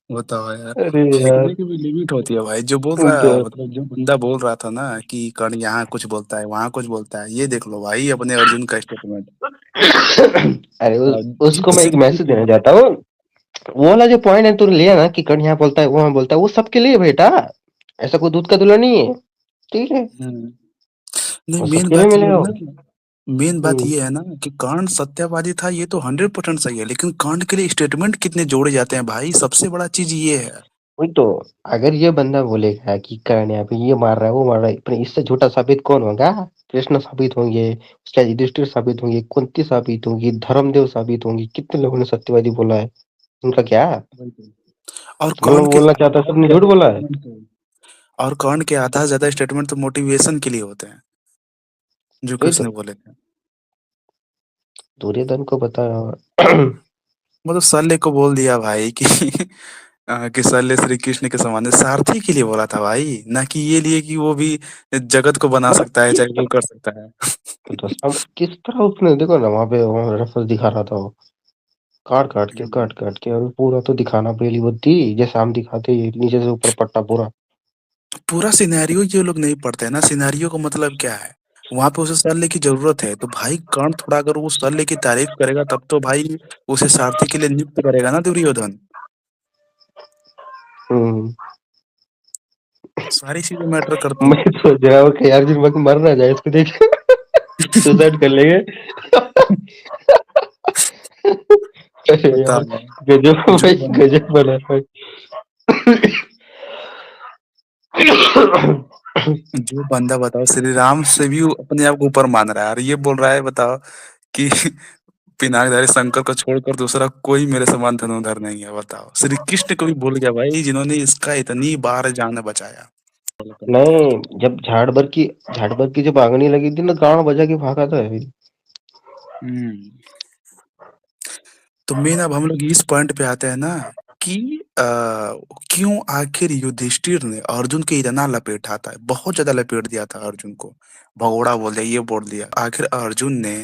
बताओ यार। अरे यार, फेंकने की भी लिमिट होती है भाई। जो बोल वही रहा तो। है, मतलब जो बंदा बोल रहा था ना कि कर्ण यहाँ कुछ बोलता है वहां कुछ बोलता है, ये देख लो भाई अपने अर्जुन का स्टेटमेंट। अरे उसको जिस मैं एक सिंपल मैसेज देना चीज। चाहता हूँ। वो वाला जो पॉइंट है तूने लिया ना कि कर्ण यहाँ बोलता है वहां बोलता है, वो सबके लिए बेटा। ऐसा कोई दूध का दूल्हा नहीं है। ठीक है। हम्म। नहीं, वो मेन सबके लिए बात ये मिलेगा है वो। ना, मेन बात हम्म। ये है ना कि कर्ण सत्यावादी था, ये तो 100% सही है, लेकिन कर्ण के लिए स्टेटमेंट कितने जोड़े जाते हैं भाई, सबसे बड़ा चीज ये है। वही तो। अगर ये बंदा बोलेगा कि कर्ण यहाँ पे ये मार रहा है वो मार रहा है, पर इससे झूठा साबित कौन होगा? कृष्ण साबित होंगे, उसके बाद युधिष्ठिर साबित होंगे, कुंती साबित होंगी, धर्मदेव साबित होंगी, कितने लोगों ने सत्यवादी बोला है। उनका क्या? वही तो। और जो कर्ण के बोलना चाहता है आधा सबने से झूठ ज्यादा बोला है। स्टेटमेंट तो, और कर्ण के आधा से ज्यादा स्टेटमेंट तो मोटिवेशन के लिए होते हैं, जो वही कृष्ण तो। ने बोले थे। दुर्योधन को बताया होगा। मतलब शल्य को बोल दिया भाई कि कि शल्य श्री कृष्ण के समान है। सारथी के लिए बोला था भाई, ना कि ये लिए कि वो भी जगत को बना मतलब सकता है, किस चाहे वो कर सकता है। तो किस तरह उसने देखो ना, वहाँ रेफरेंस दिखा रहा था वो, हम्म। काट के, और पूरा तो दिखाना पहली बुद्धि, जैसे हम दिखाते हैं नीचे से ऊपर पट्टा पूरा। पूरा सिनेरियो ये लोग नहीं पढ़ते हैं ना, सिनेरियो का मतलब क्या है। वहां पे उसे शल्य की जरूरत है, तो भाई कर्ण थोड़ा अगर वो शल्य की तारीफ करेगा तब तो भाई उसे सारथी के लिए नियुक्त करेगा ना दुर्योधन। हम्म। सारी चीजें मैटर करती मैं हैं। सोच रहा हूँ कि यार जिन वक्त मर ना जाए इसको देख, सुसाइड कर लेंगे। अरे यार, बताओ। गजब जो भाई, बंदा गजब बना भाई। जो बंदा बताओ श्री राम से भी वो अपने आप को ऊपर मान रहा है, और ये बोल रहा है बताओ कि पिनाकधारी शंकर को छोड़कर दूसरा कोई मेरे समान धनुर्धर नहीं है। बताओ, श्री कृष्ण को भी भूल गया भाई, जिन्होंने इसका इतनी बार जान बचाया। नहीं, जब झाड़ भर की जब आगनी लगी थी ना, गांव बजा के भागा था फिर। हम्म। तो मेन अब हम लोग इस पॉइंट पे आते हैं ना कि क्यों आखिर युधिष्ठिर ने अर्जुन के इतना लपेटा था, बहुत ज्यादा लपेट दिया था अर्जुन को। भगोड़ा बोल दिया, ये बोल दिया। आखिर अर्जुन ने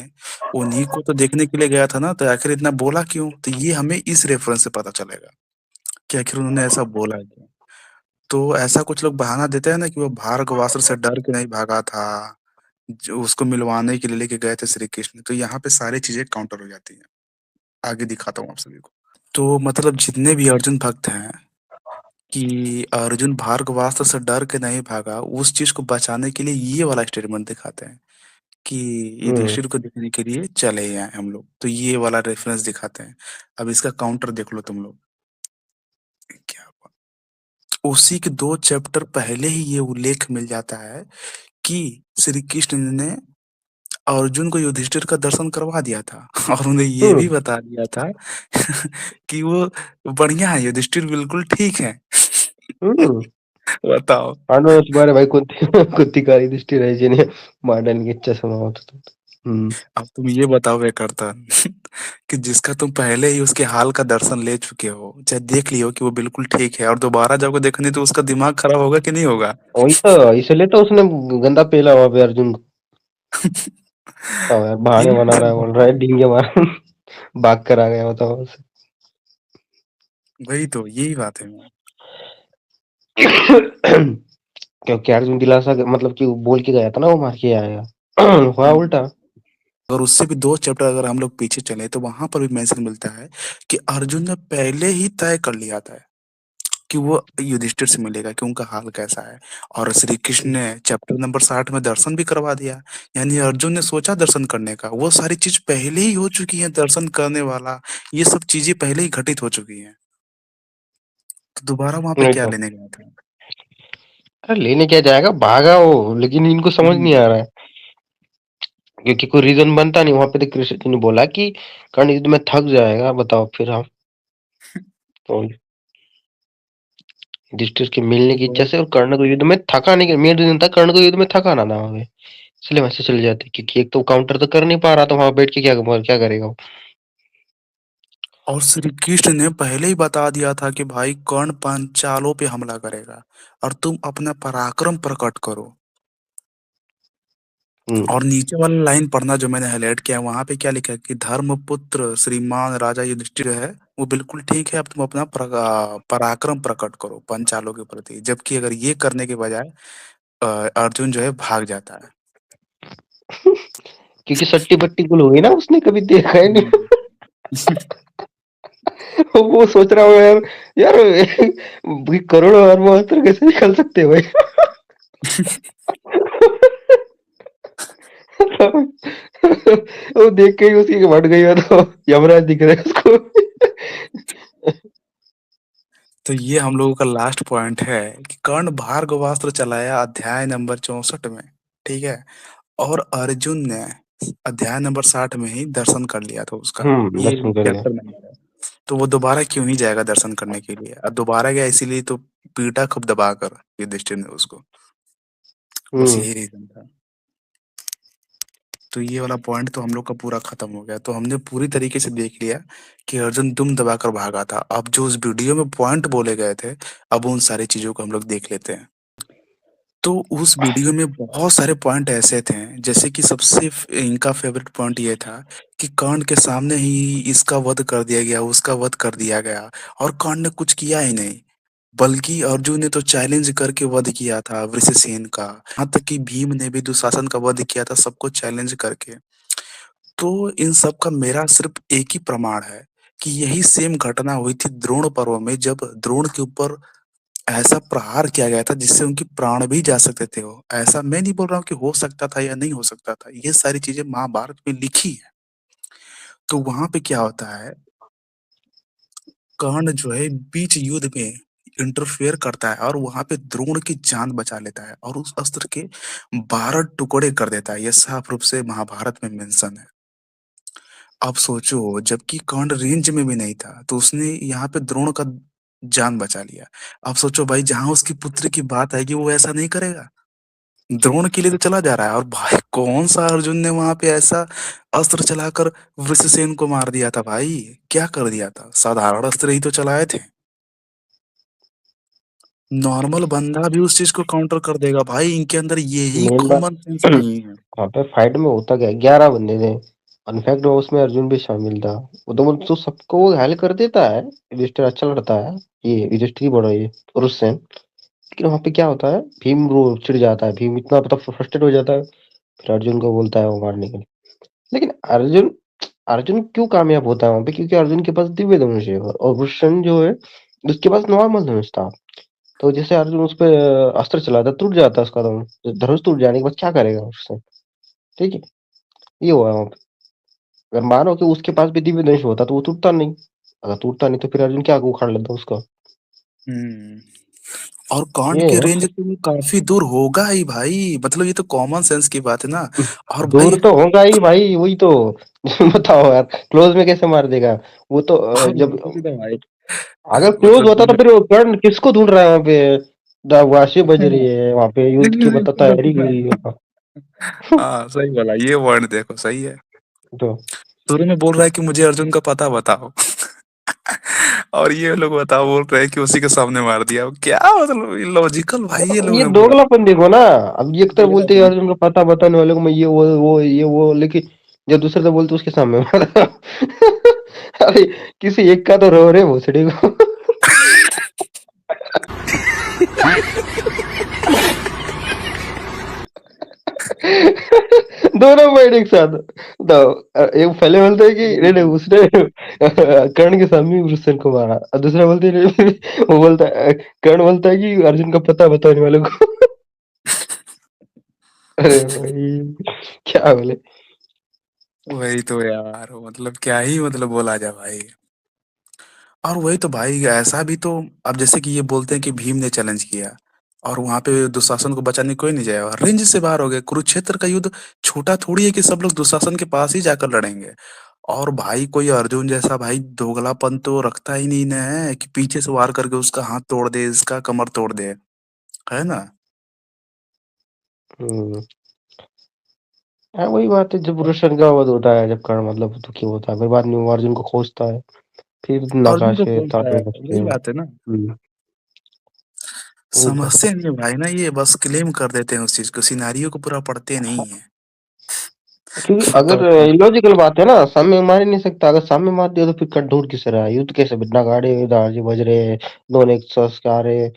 उन्हीं को तो देखने के लिए गया था ना, तो आखिर इतना बोला क्यों, तो ये हमें इस रेफरेंस से पता चलेगा कि आखिर उन्होंने ऐसा बोला क्यों। तो ऐसा कुछ लोग बहाना देते हैं ना कि वो भार्गवास्त्र से डर के नहीं भागा था, जो उसको मिलवाने के लिए लेके गए थे श्री कृष्ण। तो यहाँ पे सारी चीजें काउंटर हो जाती हैं। आगे दिखाता हूँ आप सभी को। तो मतलब जितने भी अर्जुन भक्त हैं, कि अर्जुन भार्गवास्त्र से डर के नहीं भागा, उस चीज को बचाने के लिए ये वाला स्टेटमेंट दिखाते हैं कि हम्म। युधिष्ठिर को देखने के लिए चले आए हम लोग, तो ये वाला रेफरेंस दिखाते हैं। अब इसका काउंटर देख लो तुम लोग। क्या हुआ? उसी के 2 चैप्टर पहले ही ये उल्लेख मिल जाता है कि श्री कृष्ण ने अर्जुन को युधिष्ठिर का दर्शन करवा दिया था और उन्हें ये भी हम्म। बता दिया था कि वो बढ़िया है, युधिष्ठिर बिल्कुल ठीक है। हम्म। बताओ। पांडव तुम्हारे भाई कुंती कुंती का युधिष्ठिर है जिन्हें मारने की इच्छा समाप्त होता था। अब तुम ये बताओ बेकरता कि जिसका तुम पहले ही उसके हाल का दर्शन ले चुके हो, चाहे देख लियो कि वो बिल्कुल ठीक है, और दोबारा जाओगे देखने तो उसका दिमाग खराब होगा कि नहीं होगा। वही तो, इसलिए तो उसने गंदा पेला वहां पे अर्जुन को। बताओ यार, बहाने ये बना सब रहा है, बोल रहा है बताओ। डींगे मार। भाग कर आ गया, बताओ उसे। वही तो, यही बात है। क्योंकि अर्जुन दिलासा मतलब कि वो बोल के गया था ना, वो मार के आएगा। हुआ हम्म। उल्टा। अगर उससे भी 2 चैप्टर अगर हम लोग पीछे चले तो वहां पर भी मेंशन मिलता है कि अर्जुन ने पहले ही तय कर लिया था कि वो युधिष्ठिर से मिलेगा, कि उनका हाल कैसा है। और श्री कृष्ण ने चैप्टर नंबर 60 में दर्शन भी करवा दिया। यानी अर्जुन ने सोचा दर्शन करने का, वो सारी चीज पहले ही हो चुकी है, दर्शन करने वाला ये सब चीजें पहले ही घटित हो चुकी हैं। तो दोबारा वहां पे नहीं क्या तो, लेने गया था। अरे लेने क्या जाएगा, भागा वो, लेकिन इनको समझ नहीं आ हम्म। रहा है। क्योंकि कोई रीजन बनता नहीं वहां पे, तो कृष्ण ने बोला कि कर्ण युद्ध में थक जाएगा, बताओ फिर हम तो युधिष्ठिर के मिलने की इच्छा तो से, और कर्ण को युद्ध में थका नहीं, मेन रीजन था कर्ण को युद्ध में थका ना था वहां पे, इसलिए वैसे चले जाते, क्योंकि एक तो काउंटर तो कर नहीं पा रहा था वहां बैठ के, क्या करेगा वो। और श्री कृष्ण ने पहले ही बता दिया था कि भाई कर्ण पांचालों पे हमला करेगा, और तुम अपना पराक्रम प्रकट करो। हम्म। और नीचे वाला लाइन पढ़ना जो मैंने हाईलाइट किया है, वहां पे क्या लिखा है कि धर्मपुत्र श्रीमान राजा युधिष्ठिर है, वो बिल्कुल ठीक है, अब तुम अपना पराक्रम प्रकट करो पंचालों के प्रति। जबकि अगर ये करने के बजाय अर्जुन जो है भाग जाता है। क्योंकि सट्टी बट्टी गुल हुई ना, उसने कभी देखा ही नहीं। हम्म। वो सोच रहा हूँ यार, यार भाई करोड़ों अरबों अस्त्र कैसे निकल सकते हैं भाई। वो देख के ही उसकी बढ़ गई हो, तो यमराज दिख रहे हैं उसको। तो ये हम लोगों का लास्ट पॉइंट है कि कर्ण भार्गवास्त्र चलाया अध्याय नंबर 64 में, ठीक है। और अर्जुन ने अध्याय नंबर 60 में ही दर्शन कर लिया था उसका। ये दर्शन कर लिया। चैप्टर नंबर है। तो वो दोबारा क्यों ही जाएगा दर्शन करने के लिए, अब दोबारा गया इसीलिए तो पीटा खूब दबाकर युधिष्ठिर ने उसको। बस हम्म। यही रीजन था। तो ये वाला पॉइंट तो हम लोग का पूरा खत्म हो गया। तो हमने पूरी तरीके से देख लिया कि अर्जुन दुम दबाकर भागा था। अब जो उस वीडियो में पॉइंट बोले गए थे, अब उन सारी चीज़ों को हम लोग देख लेते हैं। तो उस वीडियो में बहुत सारे पॉइंट ऐसे थे, जैसे कि सबसे इनका फेवरेट पॉइंट ये था कि कर्ण के सामने ही इसका वध कर दिया गया, उसका वध कर दिया गया, और कर्ण ने कुछ किया ही नहीं। बल्कि अर्जुन ने तो चैलेंज करके वध किया था वृषसेन का। यहाँ तक कि भीम ने भी दुशासन का वध किया था, सबको चैलेंज करके। तो इन सब का मेरा सिर्फ एक ही प्रमाण है कि यही सेम घटना हुई थी द्रोण पर्व में, जब द्रोण के ऊपर ऐसा प्रहार किया गया था जिससे उनकी प्राण भी जा सकते थे वो। ऐसा मैं नहीं बोल रहा हूँ कि हो सकता था या नहीं हो सकता था, ये सारी चीजें महाभारत में लिखी है। तो वहां पे क्या होता है, कर्ण जो है बीच युद्ध में इंटरफेयर करता है और वहां पे द्रोण की जान बचा लेता है और उस अस्त्र के 12 टुकड़े कर देता है। यह साफ रूप से महाभारत में मेंशन है। अब सोचो, जबकि कर्ण रेंज में भी नहीं था, तो उसने यहाँ पे द्रोण का जान बचा लिया। अब सोचो भाई, जहां उसकी पुत्र की बात आएगी वो ऐसा नहीं करेगा। द्रोण के लिए तो चला जा रहा है, और भाई कौन सा अर्जुन ने वहां पे ऐसा अस्त्र चलाकर वृषसेन को मार दिया था भाई। क्या कर दिया था, साधारण अस्त्र ही तो चलाए थे। नॉर्मल बंदा भी उस चीज को काउंटर कर देगा भाई, इनके अंदर यही मेन बात कॉमन सेंस नहीं है। वहाँ पे फाइट में होता क्या है, 11 बंदे थे। इनफैक्ट उसमें अर्जुन भी शामिल था। वो तो सबको वो हेल्प कर देता है। युधिष्ठिर अच्छा लड़ता है। ये युधिष्ठिर ही बड़ा ये रुस्तम। लेकिन वहाँ पे क्या होता है, भीम रो चिढ़ जाता है। भीम इतना मतलब फ्रस्ट्रेट हो जाता है, फिर अर्जुन को बोलता है वो मारने के लिए। लेकिन अर्जुन अर्जुन क्यों कामयाब होता है वहाँ पे? क्योंकि अर्जुन के पास दिव्य धनुष है और वृषण जो है उसके पास नॉर्मल धनुष था। तो जैसे अर्जुन उस पे अस्त्र चलाता है, टूट जाता है उसका धनुष। धनुष टूट जाने के बाद क्या करेगा उससे? ठीक है, ये हुआ है वहाँ पे। अगर मानो कि उसके पास भी दिव्य धनुष होता तो वो टूटता नहीं। अगर टूटता नहीं तो फिर अर्जुन क्या उखाड़ लेता उसका। हम्म। और कर्ण ये के है। रेंज तो काफी दूर होगा ही भाई, मतलब ये तो कॉमन सेंस की बात है ना। और भाई दूर तो होगा ही भाई, वही तो। बताओ यार, क्लोज में कैसे मार देगा? वो तो जब वही तो भाई, अगर क्लोज मतलब होता तो तुमने फिर वो कर्ण किसको ढूंढ रहा है वहाँ पे? वाशी बज रही है वहाँ पे, युद्ध की बता तैयारी हुई है। हाँ सही बोला, ये वर्ड देखो सही है। तो शुरू में बोल रहा है कि मुझे अर्जुन का पता बताओ, और ये लोग बताओ बोल रहे हैं कि उसी के सामने मार दिया। क्या मतलब लॉजिकल भाई, ये लोग ये हैं पूरा। दोगलापन देखो ना। अब ये तो बोलते हैं दोगलापन। अर्जुन का पता बताने वाले को मैं ये वो ये वो, लेकिन जब दूसरे तो बोलते उसके सामने मारा। अरे किसी एक का तो रो रे भोसड़ी को। दोनों पॉइंट एक साथ। तो एक पहले बोलते हैं कि नहीं नहीं उसने कर्ण के सामने वृषण को मारा, और दूसरा बोलते हैं नहीं, वो बोलता है कर्ण बोलता है कि अर्जुन का पता बताने वाले को। अरे भाई क्या बोले। वही तो यार, मतलब क्या ही मतलब बोला जाए भाई। और वही तो भाई, ऐसा भी तो। अब जैसे कि ये बोलते हैं कि भीम ने चैलेंज किया और वहां पे दुशासन को बचाने कोई नहीं जाएगा, रेंज से बाहर हो गए। कुरुक्षेत्र का युद्ध छोटा थोड़ी है कि सब लोग दुशासन के पास ही जाकर लड़ेंगे। और भाई कोई अर्जुन जैसा भाई दोगलापन तो रखता ही नहीं ना, है कि पीछे से वार करके उसका हाथ तोड़ दे, इसका कमर तोड़ दे, है ना। हम्म। हाँ वही बात है, जब वृषण का वध होता है, जब कर्ण मतलब दुखी होता है, फिर बाद में वो अर्जुन को खोजता है। फिर अर्जुन को नकाशे खोजता तारे है, बजते वही हैं। बात है ना। वही तो। समझते नहीं है भाई ना, ये बस क्लेम कर देते हैं उस चीज को, सिनारियो को पूरा पढ़ते नहीं है। क्योंकि अगर बताओ क्या। इलॉजिकल बात है ना, सामने मार ही नहीं सकता। अगर सामने मार दिया तो फिर कट ढूंढ किस रहा है? युद्ध कैसे? बिना गाड़े दाजी बज रहे, दोनों एक साथ के आ रहे,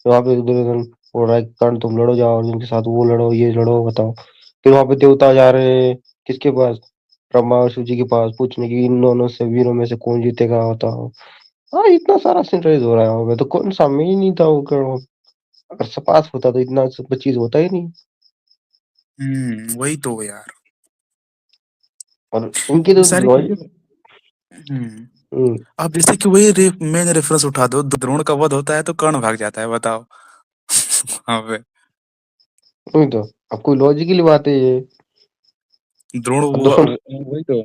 वहां पे दुर्योधन बोल रहा है कर्ण तुम लड़ो, जाओ अर्जुन के साथ, वो लड़ो ये लड़ो, बताओ। फिर वहां पे देवता जा रहे हैं किसके पास? ब्रह्मा और शिव जी के पास, पूछने की इन दोनों से वीरों में से कौन जीतेगा, बताओ। हाँ इतना सारा सिनराइज हो रहा है वहां पे, तो कौन सामने ही नहीं था वो कर्ण। अगर पास होता तो इतना सब चीज होता ही नहीं। वही तो यार, और इनकी ये तो सारी चीजें। हम्म, अब जैसे कि वही मेन रेफरेंस उठा दो, द्रोण का वध होता है तो कर्ण भाग जाता है, बताओ। हाँ बे। वही तो। अब कोई लॉजिकली बात है ये? द्रोण अब दोनों वही तो,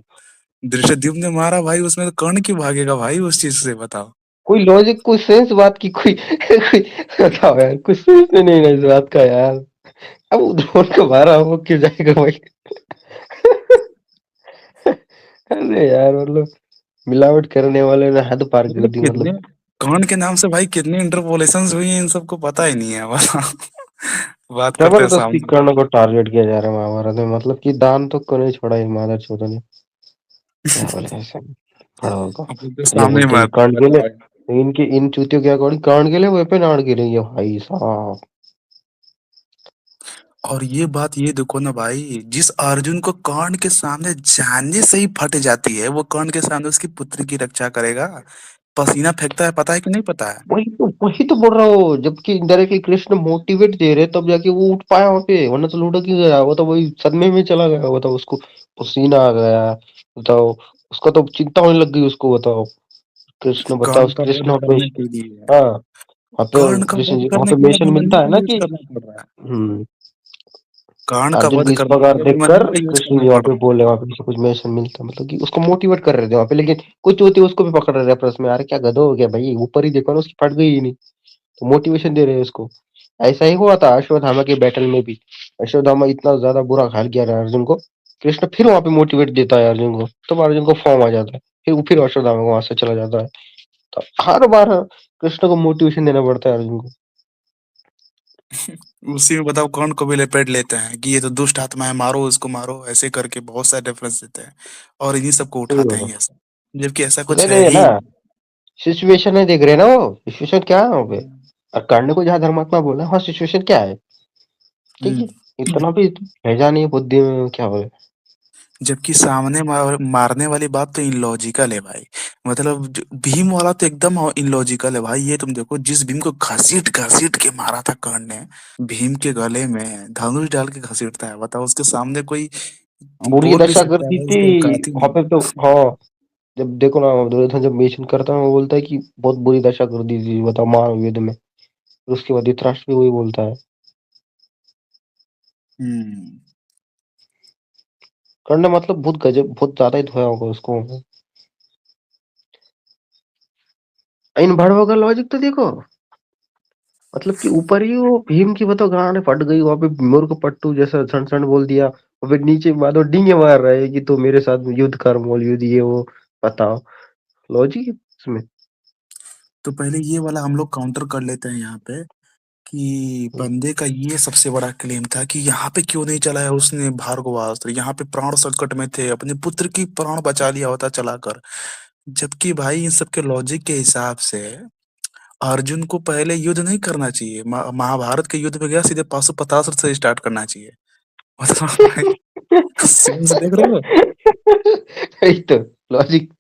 धृषद्युम्न ने मारा भाई, उसमें तो कर्ण क्यों भागेगा भाई उस चीज से, बताओ। कोई लॉजिक, कोई सेंस बात की कोई, कोई बताओ यार, कुछ सेंस नहीं है इस बात का यार। अब वो ड्रोन को मारा वो क्यों जाएगा भाई? अरे यार मतलब मिलावट करने वाले ने हद पार कर मतलब दी कितने मतलब। कौन के नाम से भाई कितनी इंटरपोलेशंस हुई हैं इन सबको पता ही नहीं है बताओ। बात करते हैं जबरदस्ती सामने। कर्ण को टारगेट किया जा रहा है महाभारत में, मतलब कि दान तो को नहीं छोड़ा ये मादर चौधरी ने। क्या बोले ऐसे खड़ा होगा। हम लोग के ये सामने बोलते कि मारते हैं, कर्ण के बताओ। लिए, इनकी इन चूतियों के अकॉर्डिंग कर्ण के लिए वेपन आड़ गिरेंगे भाई साहब। और ये बात ये देखो ना भाई, जिस अर्जुन को कर्ण के सामने जाने से ही फट जाती है, वो कर्ण के सामने उसकी पुत्री की रक्षा करेगा, पसीना फेंकता है, पता है कि नहीं पता है? वही तो बोल रहा हूँ, जबकि इनडायरेक्टली कृष्ण मोटिवेट दे रहे तब जाके वो उठ पाया वहां पे, वरना तो लुढ़क ही गया वो तो, वही सदमे में चला गया, बताओ उसको पसीना आ गया, बताओ उसका तो चिंता होने लग गई उसको, बताओ कृष्ण, बताओ कर्ण का कृष्ण वध वहाँ पे। करने के लिए, हाँ वहाँ पे कर्ण का कृष्ण वध जी वहाँ करने पे के लिए मेंशन अभिमन्यु मिलता है का ना यूज कि करना पड़ रहा है। हम्म, कर्ण का अर्जुन को वध इस करने के प्रकार लिए देखकर अभिमन्यु का यूज कृष्ण करना जी वहाँ पड़ पे रहा है। बोले, वहाँ पे ऐसा कुछ मेंशन मिलता है, मतलब कि उसको मोटिवेट कर रहे थे वहाँ पे, लेकिन कुछ होते उसको भी पकड़ रहे थे रेफरेंस में, अरे क्या गधो हो गया भाई, ऊपर ही देखो ना उसकी फट गई ही नहीं, तो मोटिवेशन दे रहे हैं उसको। ऐसा ही हुआ था अश्वत्थामा के बैटल में भी, अश्वत्थामा इतना ज्यादा बुरा हाल किया था अर्जुन को, कृष्ण फिर वहां पे मोटिवेट देता है अर्जुन को, तब अर्जुन को फॉर्म आ जाता है, फिर अश्वत्थामा को वहां से चला जाता है, तो हर बार कृष्ण को मोटिवेशन देना पड़ता है अर्जुन को। उसी में बताओ कर्ण को भी लपेट लेते हैं कि ये तो दुष्ट आत्मा है, मारो इसको मारो, ऐसे करके बहुत सारे रेफरेंस देते हैं और इन्हीं सबको सही उठाते हैं बोला। ये सब, जबकि ऐसा नहीं कुछ है नहीं है ही ना, नहीं। सिचुएशन है, देख रहे हैं ना वो सिचुएशन क्या है वहाँ पे, हम्म। और कर्ण को जहाँ धर्मात्मा बोला हाँ सिचुएशन क्या है, ठीक है, इतना भी भेजा नहीं है बुद्धि में, क्या बोले। जबकि सामने मारने वाली बात तो इनलॉजिकल है भाई। मतलब भीम वाला तो एकदम इनलॉजिकल है भाई। ये तुम देखो, जिस भीम को घसीट घसीट के मारा था कर्ण ने, भीम के गले में धनुष डाल के घसीटता है, बताओ उसके सामने कोई बुरी बोल भी दशा सकता कर है दी भाई थी इसकी औकात ही वहां नहीं। पे तो। हाँ जब देखो ना दुर्योधन जब मेंशन करता है वो बोलता है कि बहुत बुरी दशा कर दी थी, बताओ महायुद्ध में, फिर उसके बाद धृतराष्ट्र भी वही बोलता है। हम्म। कर्ण मतलब बहुत गजब, बहुत ज्यादा ही धोया होगा उसको। इन भड़वा का लॉजिक तो देखो, मतलब कि ऊपर ही वो भीम की बताओ गांड फट गई वहां पे, मोर को पट्टू जैसा सन सन बोल दिया, और फिर नीचे बाद वो डींगे मार रहा है कि तो मेरे साथ युद्ध कर, मोल युद्ध ये वो, बताओ लॉजिक इसमें। तो पहले ये वाला हम लोग काउंटर कर लेते हैं यहाँ पे, कि बंदे का ये सबसे बड़ा क्लेम था कि यहाँ पे क्यों नहीं चलाया उसने भार्गवास्त्र, यहाँ पे प्राण संकट में थे, अपने पुत्र की प्राण बचा लिया होता चलाकर। जबकि भाई इन सब के लॉजिक के हिसाब से अर्जुन को पहले युद्ध नहीं करना चाहिए, महाभारत के युद्ध में गया सीधे 550 से स्टार्ट करना चाहिए। मतलब भाई सेंस देख रहे हो? वही तो लॉजिक।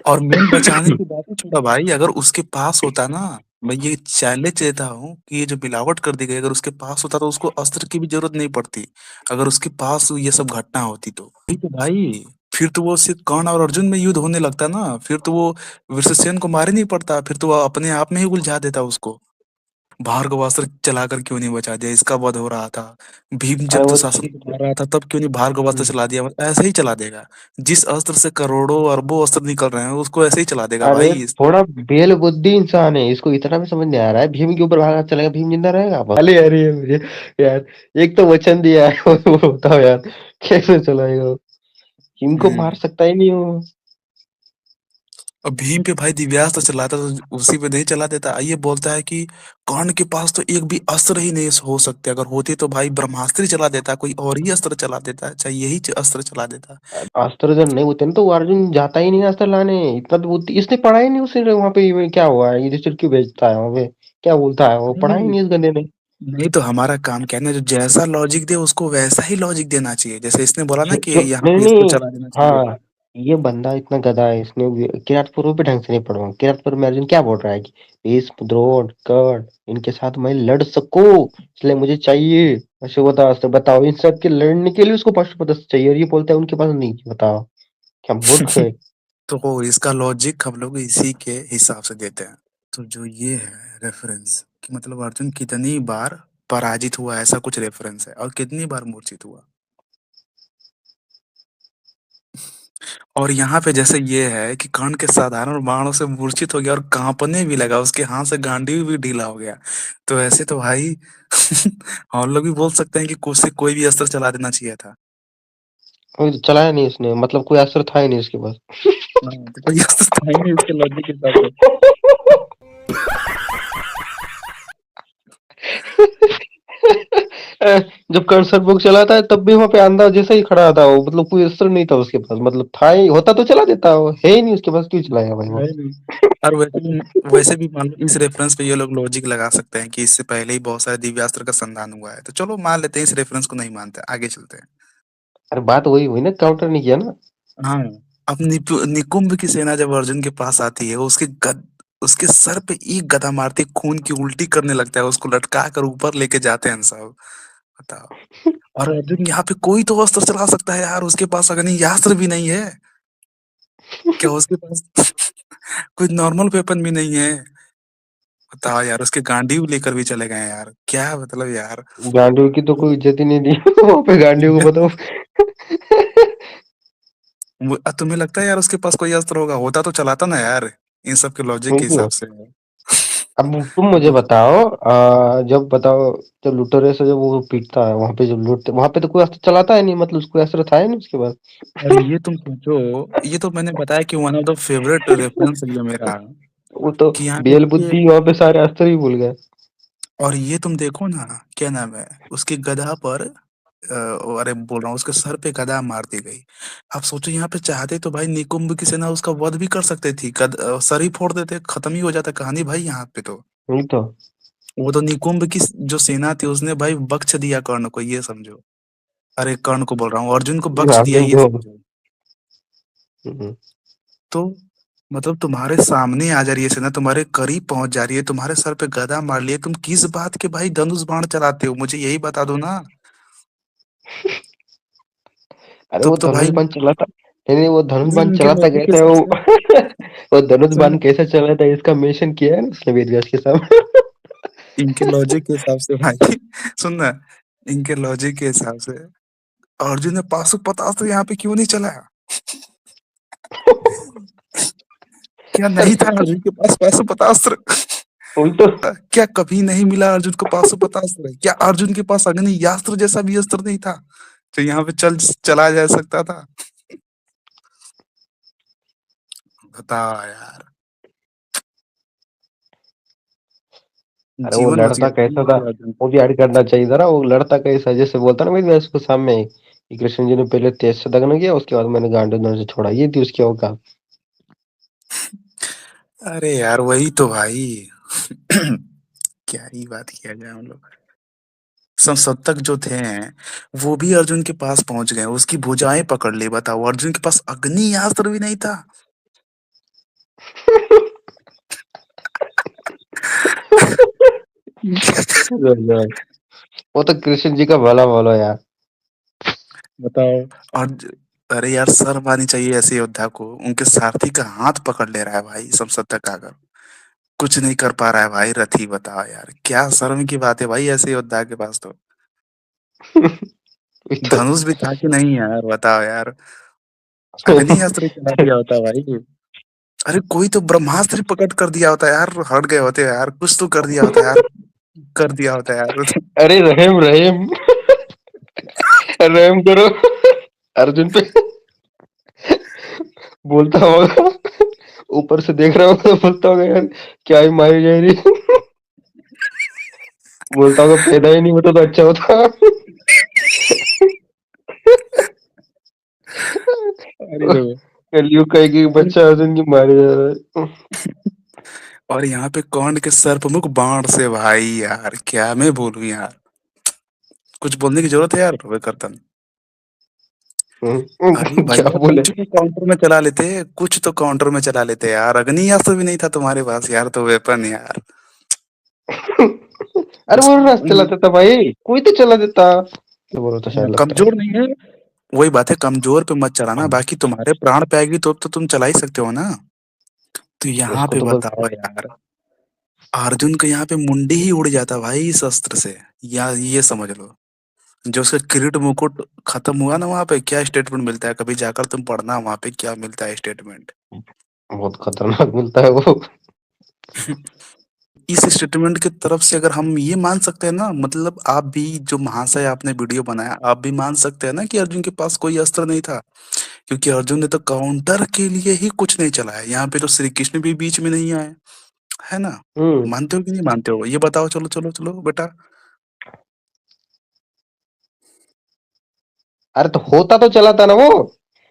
और मेन बचाने की बात ही छोड़ा भाई, अगर उसके पास होता ना, मैं ये चैलेंज देता हूँ कि ये जो मिलावट कर दी गई, अगर उसके पास होता तो उसको अस्त्र की भी जरूरत नहीं पड़ती। अगर उसके पास ये सब घटना होती तो ठीक है भाई, फिर तो वो सिर्फ कर्ण और अर्जुन में युद्ध होने लगता ना, फिर तो वो विश्वसेन को मार ही नहीं पड़ता, फिर तो वो अपने आप में ही उलझा देता उसको। भार्गवास्त्र चलाकर क्यों नहीं बचा दिया, इसका वध हो रहा था। भीम अरे जब वो दुशासन को मार रहा था तब क्यों नहीं भार्गवास्त्र चला दिया, मतलब ऐसे ही चला देगा। जिस अस्त्र से करोड़ों अरबों अस्त्र निकल रहे हैं उसको ऐसे ही चला देगा अरे भाई। थोड़ा बेल बुद्धि इंसान है, इसको इतना भी समझ नहीं आ रहा है भीम के ऊपर भागा चलेगा भीम जिंदा रहेगा, भले अरे मुझे यार, एक तो वचन दिया है वो बताओ यार, कैसे चलाएगा वो? भीम को मार हम्म। सकता ही नहीं वो। अब भीम पे भाई दिव्यास्त्र चलाता तो उसी पे नहीं चला देता। ये बोलता है कि कर्ण के पास तो एक भी अस्त्र ही नहीं हो सकते, अगर होती तो भाई ब्रह्मास्त्र ही चला देता, कोई और ही अस्त्र चला देता, चाहे यही अस्त्र चला देता। अस्त्र जब नहीं होते ना तो वो अर्जुन जाता ही नहीं अस्त्र लाने, इतना तो बुद्धि इसने पढ़ा ही नहीं, उसे वहां पे ये क्या हुआ है, युधिष्ठिर क्यों भेजता है वहां पे, क्या बोलता है, वो पढ़ा ही नहीं नहीं इस गंदे ने। नहीं, तो हमारा काम क्या है ना, जो जैसा लॉजिक दे उसको वैसा ही लॉजिक देना चाहिए, जैसे इसने बोला ना जो कि जो यहाँ नहीं पे इसको नहीं, चला देना चाहिए। हाँ ये बंदा इतना गधा है, इसने किरातपुर पे ढंग से नहीं पढ़वा, किरातपुर में अर्जुन क्या बोल रहा है कि भीष्म द्रोण कर्ण इनके साथ मैं लड़ सकूं, इसलिए मुझे चाहिए अशोक, बताओ इन सब के लड़ने के लिए उसको पाशुपत चाहिए, और ये बोलता है उनके पास नहीं, बताओ क्या मूर्ख है। तो इसका लॉजिक हम लोग इसी के हिसाब से देते हैं। तो जो ये है रेफरेंस कि मतलब अर्जुन कितनी बार पराजित हुआ, ऐसा कुछ रेफरेंस है, और कितनी बार मूर्छित हुआ। और यहाँ पे जैसे ये है कि कर्ण के साधारण बाणों से मूर्छित हो गया और कांपने भी लगा, उसके हाथ से गांडीव भी ढीला हो गया। तो ऐसे तो भाई हम लोग भी बोल सकते हैं कि कोई से कोई भी अस्त्र चला देना चाहिए था। वही तो चलाया नहीं उसने, मतलब कोई अस्त्र था ही नहीं उसके पास। हाँ, तो कोई अस्त्र था ही नहीं उसके लॉजिक के हिसाब से। अ, जब कर्सर बुक चलाता है तब भी वहाँ पे अंधा जैसा ही खड़ा था वो, मतलब कोई अस्त्र नहीं था उसके पास, मतलब था ही, होता तो चला देता, वो है ही नहीं उसके पास, क्यों चलाएगा भाई वो। है नहीं। और वैसे भी मान लो इस रेफरेंस पे ये लोग लॉजिक लगा सकते हैं कि इससे पहले ही बहुत सारे दिव्यास्त्र का संधान हुआ है, तो चलो मान लेते हैं, इस रेफरेंस को नहीं मानते, आगे चलते हैं। अरे बात वही हुई ना, काउंटर नहीं किया ना। हाँ। अब निकुंभ की सेना जब अर्जुन के पास आती है, उसके सर पे एक गदा मारती, खून की उल्टी करने लगता है, उसको लटका कर ऊपर लेके जाते हैं सब। बताओ। और अर्जुन यहाँ पे कोई तो अस्त्र चला सकता है यार, उसके पास अग्नि अस्त्र भी नहीं है। क्या उसके पास कोई नॉर्मल वेपन भी नहीं है? बताओ यार, उसके गांडीव लेकर भी चले गए यार, क्या मतलब यार। गांडीव की तो कोई इज्जत ही नहीं दी। वहाँ पे गांडीव को बताओ। तुम्हें लगता है यार उसके पास कोई अस्त्र होगा? होता तो चलाता ना यार, इन सब के लॉजिक वही के तो। हिसाब से। अब तुम मुझे बताओ, जब बताओ, जब लुटेरे से जब वो पीटता है वहां पे, जब लूटते वहां पे तो कोई अस्त्र चलाता है नहीं, मतलब उसको अस्त्र था ही नहीं उसके और पास। ये तुम सोचो, ये तो मैंने बताया कि one of the favourite reference है ये मेरा, वो तो कि यहाँ पे बेल देखिए। बुद्धि वहां पे सारे अस्त्र ही भूल गए। और ये तुम देखो ना, क्या नाम है, उसकी गधा पर अरे बोल रहा हूँ, उसके सर पे गदा मार दी गई। आप सोचो, यहाँ पे चाहते तो भाई निकुंभ की सेना उसका वध भी कर सकते थी, सर ही फोड़ देते, खत्म ही हो जाता कहानी भाई यहाँ पे तो। वही तो। वो तो निकुंभ की जो सेना थी, उसने भाई बख्श दिया कर्ण को, ये समझो। अरे कर्ण को बोल रहा हूँ, अर्जुन को बख्श दिया, अर्जुन ये को। समझो। हम्म। तो मतलब तुम्हारे सामने आ जा रही है सेना, तुम्हारे करीब पहुंच जा रही है, तुम्हारे सर पे गदा मार लिए, तुम किस बात के भाई धनुष बाण चलाते हो, मुझे यही बता दो ना। अरे तब वो तो धनुष भाई बाण चलाता, नहीं नहीं, वो धनुष ये बाण इनके चलाता लॉजिक के कैसे है हिसाब वो। से। वो धनुष सुन, बाण कैसे चलाता है इसका मेंशन किया है ना उसने वेद व्यास के सामने। इनके लॉजिक के हिसाब से भाई सुन ना, इनके लॉजिक के हिसाब से अर्जुन ने पाशुपतास्त्र यहाँ पे क्यों नहीं चलाया? क्या नहीं था अर्जुन के पास पाशुपतास्त्र? वही तो। क्या कभी नहीं मिला अर्जुन को पाशुपतास्त्र? क्या अर्जुन के पास अग्नि अस्त्र जैसा भी अस्त्र नहीं था जो यहाँ पे चला जा सकता था? बताओ यार, अरे वो जीवन बच लड़ता गया भाई कैसा यहाँ था, पे अर्जुन वो का। भी ऐड करना चाहिए था ना, वो लड़ता कैसा, जैसे बोलता ना वेद व्यास को सामने कि कृष्ण जी ने पहले तेज से दग्न किया, उसके बाद मैंने गांडीव धनुष से छोड़ा, ये थी उसकी औकात। अरे यार वही तो भाई क्या ही बात किया जाए हम लोग। संसप्तक जो थे, वो भी अर्जुन के पास पहुंच गए, उसकी भुजाएं पकड़ ली। बताओ, अर्जुन के पास अग्नि अस्त्र भी नहीं था। वो तो कृष्ण जी का भला बोलो यार। बताओ। और अरे यार, शर्म आनी चाहिए ऐसे योद्धा को, उनके सारथी का हाथ पकड़ ले रहा है भाई समसप्तक आकर, कुछ नहीं कर पा रहा है भाई रथी। बताओ यार, क्या शर्म की बात है भाई ऐसे योद्धा के पास तो। वही तो। धनुष भी था कि नहीं यार, बताओ यार। अग्नि अस्त्र ही चला दिया होता भाई। अरे कोई तो ब्रह्मास्त्र ही पकड़ कर दिया होता यार, हट गए होते यार, कुछ तो कर दिया होता यार, कर दिया होता यार अरे रहीम रहीम, रहम करो अर्जुन पे। बोलता होगा, ऊपर से देख रहा होगा, बोलता होगा यार क्या ही मारी जा रही है। बोलता होगा पैदा ही नहीं होता तो अच्छा होता। अरे रो। कलयुग का एक एक बच्चा अर्जुन की मारे जा रहा है। और यहाँ पे कौन के सर्पमुख बाण से भाई, यार क्या मैं बोलूं यार, कुछ बोलने की जरूरत है यार करतन। अरे क्या भैया, बोले। कुछ तो काउंटर में चला लेते, कुछ तो काउंटर में चला लेते यार, अग्नि अस्त्र भी नहीं था तुम्हारे पास यार, तो वेपन यार। अरे वो उसको रास्ते चलाता था भाई, कोई तो चला देता, तो बोलो तो शायद लगता है। कमजोर नहीं है, वही बात है, कमजोर पे मत चलाना, बाकी तुम्हारे प्राण पे आएगी तो तुम चला ही सकते हो ना। तो यहाँ उसको पे तो बस। बताओ यार, अर्जुन का यहाँ पे मुंडी ही उड़ जाता भाई इस अस्त्र से, या ये समझ लो, जो उसका किरीट मुकुट खत्म हुआ ना, वहां पे क्या स्टेटमेंट मिलता है, कभी जाकर तुम पढ़ना वहां पे क्या मिलता है स्टेटमेंट। बहुत खतरनाक मिलता है वो। इस स्टेटमेंट की तरफ से अगर हम ये मान सकते हैं ना, मतलब आप भी जो महाशय आपने वीडियो बनाया, आप भी मान सकते हैं ना कि अर्जुन के पास कोई अस्त्र नहीं था, क्योंकि अर्जुन ने तो काउंटर के लिए ही कुछ नहीं चलाया। यहाँ पे तो श्री कृष्ण भी बीच में नहीं आए, है ना? हम्म। मानते हो कि नहीं मानते हो, ये बताओ। चलो चलो चलो बेटा। अरे तो होता तो चला था ना वो।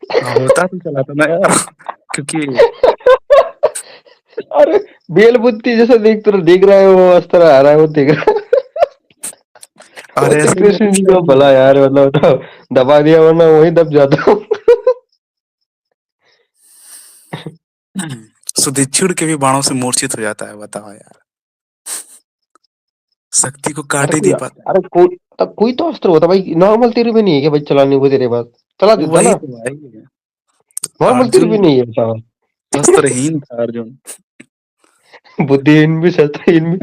हाँ, होता तो चला था ना यार। क्योंकि अरे बेल बुद्धि जैसा देख रहा है वो अस्त्र आ रहा है वो देख रहा है। वो और तो ऐसे कृष्ण जी लॉजिक को आएंगे भला भाई। यार, मतलब बताओ, दबा दिया वरना वहीं दब जाता हूँ। सुधिक्षुर के भी बाणों से मूर्छित हो जाता है, बताओ यार। शक्ति को अरे काट ही कोई नहीं पाता है। अरे कोई तो अस्त्र होता भाई, नॉर्मल तीर भी नहीं है क्या भाई चलाने को तेरे पास? चला देता वही ना। तो भाई। नॉर्मल तीर अर्जुन भी नहीं है बताओ। शस्त्रहीन था अर्जुन। बुद्धिहीन भी शस्त्रहीन भी।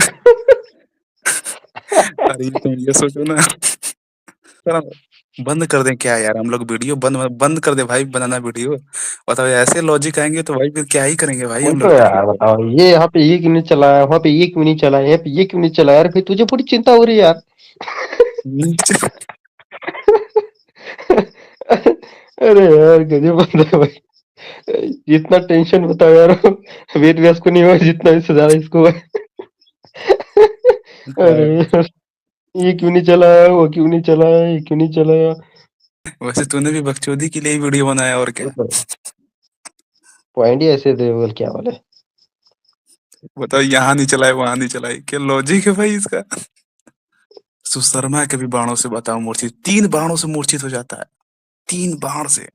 अरे तुम ये सोचो ना, चलो बंद कर दें क्या यार, हम लोग वीडियो बंद बंद कर दे भाई, बनाना वीडियो। बताओ ऐसे लॉजिक आएंगे तो भाई फिर क्या ही करेंगे भाई वही हम तो लोग तो। यार बताओ, ये यहाँ पे ये क्यों नहीं चला है, वहाँ पे ये क्यों नहीं चला है, यहाँ पे ये क्यों नहीं चला है, यार फिर तुझे पूरी चिंता हो रही है यार। अरे यार गजब बंदा है भाई। जितना टेंशन बताओ यार, वेद व्यास को नहीं हुआ जितना इससे ज्यादा इसको हुआ है। अरे यार, ये क्यों नहीं चला है, वो क्यों नहीं चला है, ये क्यों नहीं चला है। वैसे तूने भी बकचोदी के लिए ही वीडियो बनाया और क्या। पॉइंट ही ऐसे थे बोल क्या वाले। बताओ, यहाँ नहीं चलाए वहां नहीं चलाए, क्या लॉजिक है भाई इसका। सुशर्मा के भी बाणों से बताओ मूर्छित, 3 बाणों से मूर्छित हो जाता है। 3 बाण से।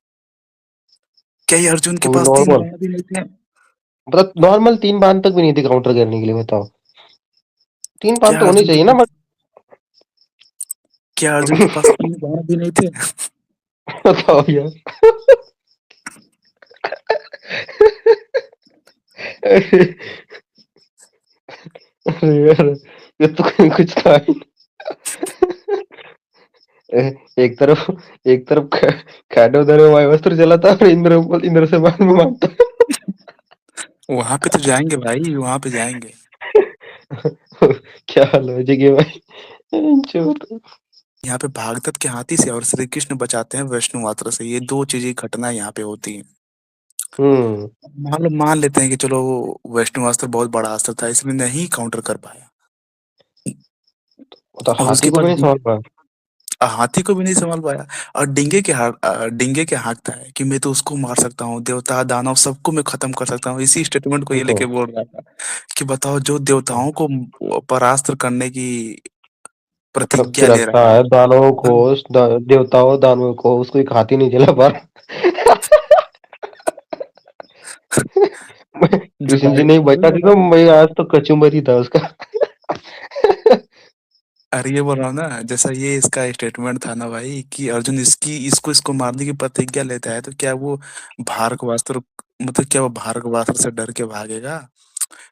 क्या ये अर्जुन के वो भी पास तीन नॉर्मल, बाण भी नहीं थे? मतलब नॉर्मल 3 बांध तक भी नहीं थी काउंटर करने के लिए बताओ। 3 बांध क्या तो होनी अर्जुन के चाहिए ना पास बट। क्या अर्जुन के पास 3 बाण भी नहीं थे? बताओ यार। अरे अरे यार, ये तो कुछ था ही नहीं। एक तरफ खाडो धरे वायुअस्त्र चला था और इंद्र से बाण में मारता। वहां पे तो जाएंगे भाई, वहां पे जाएंगे। क्या लॉजिक है भाई, चोर। यहाँ पे भागदत्त के हाथी से और श्री कृष्ण बचाते हैं वैष्णुवास्त्र से, ये 2 चीजें घटना यहाँ पे होती है। हम्म। मान लेते हैं कि चलो वैष्णुवास्त्र बहुत बड़ा अस्त्र था, इसलिए नहीं काउंटर कर पाया। वो तो और हाथी उसके को पास भी नहीं समझ पाया। हाथी को भी नहीं संभाल पाया। और डिंगे के हाँकता है कि मैं तो उसको मार सकता हूँ, देवता दानव सबको मैं खत्म कर सकता हूँ। इसी स्टेटमेंट को वही ये तो। लेके बोल रहा था कि बताओ, जो देवताओं को परास्त करने की मतलब प्रतिज्ञा कि ले रखता रहा है। है दानवों को, हाँ, देवताओं दानवों को, उसको एक हाथी नहीं चला पा रहा। जो कृष्ण जी डायरेक्ट नहीं वही बचा थी बोल तो रहा मैं आज तो कचुमरी था उसका। अरे ये बोल रहा हूँ ना, जैसा ये इसका स्टेटमेंट था ना भाई, कि अर्जुन इसको इसको मारने की प्रतिज्ञा लेता है, तो क्या वो भारगवास्त्र, मतलब क्या वो भारगवास्त्र से डर के भागेगा?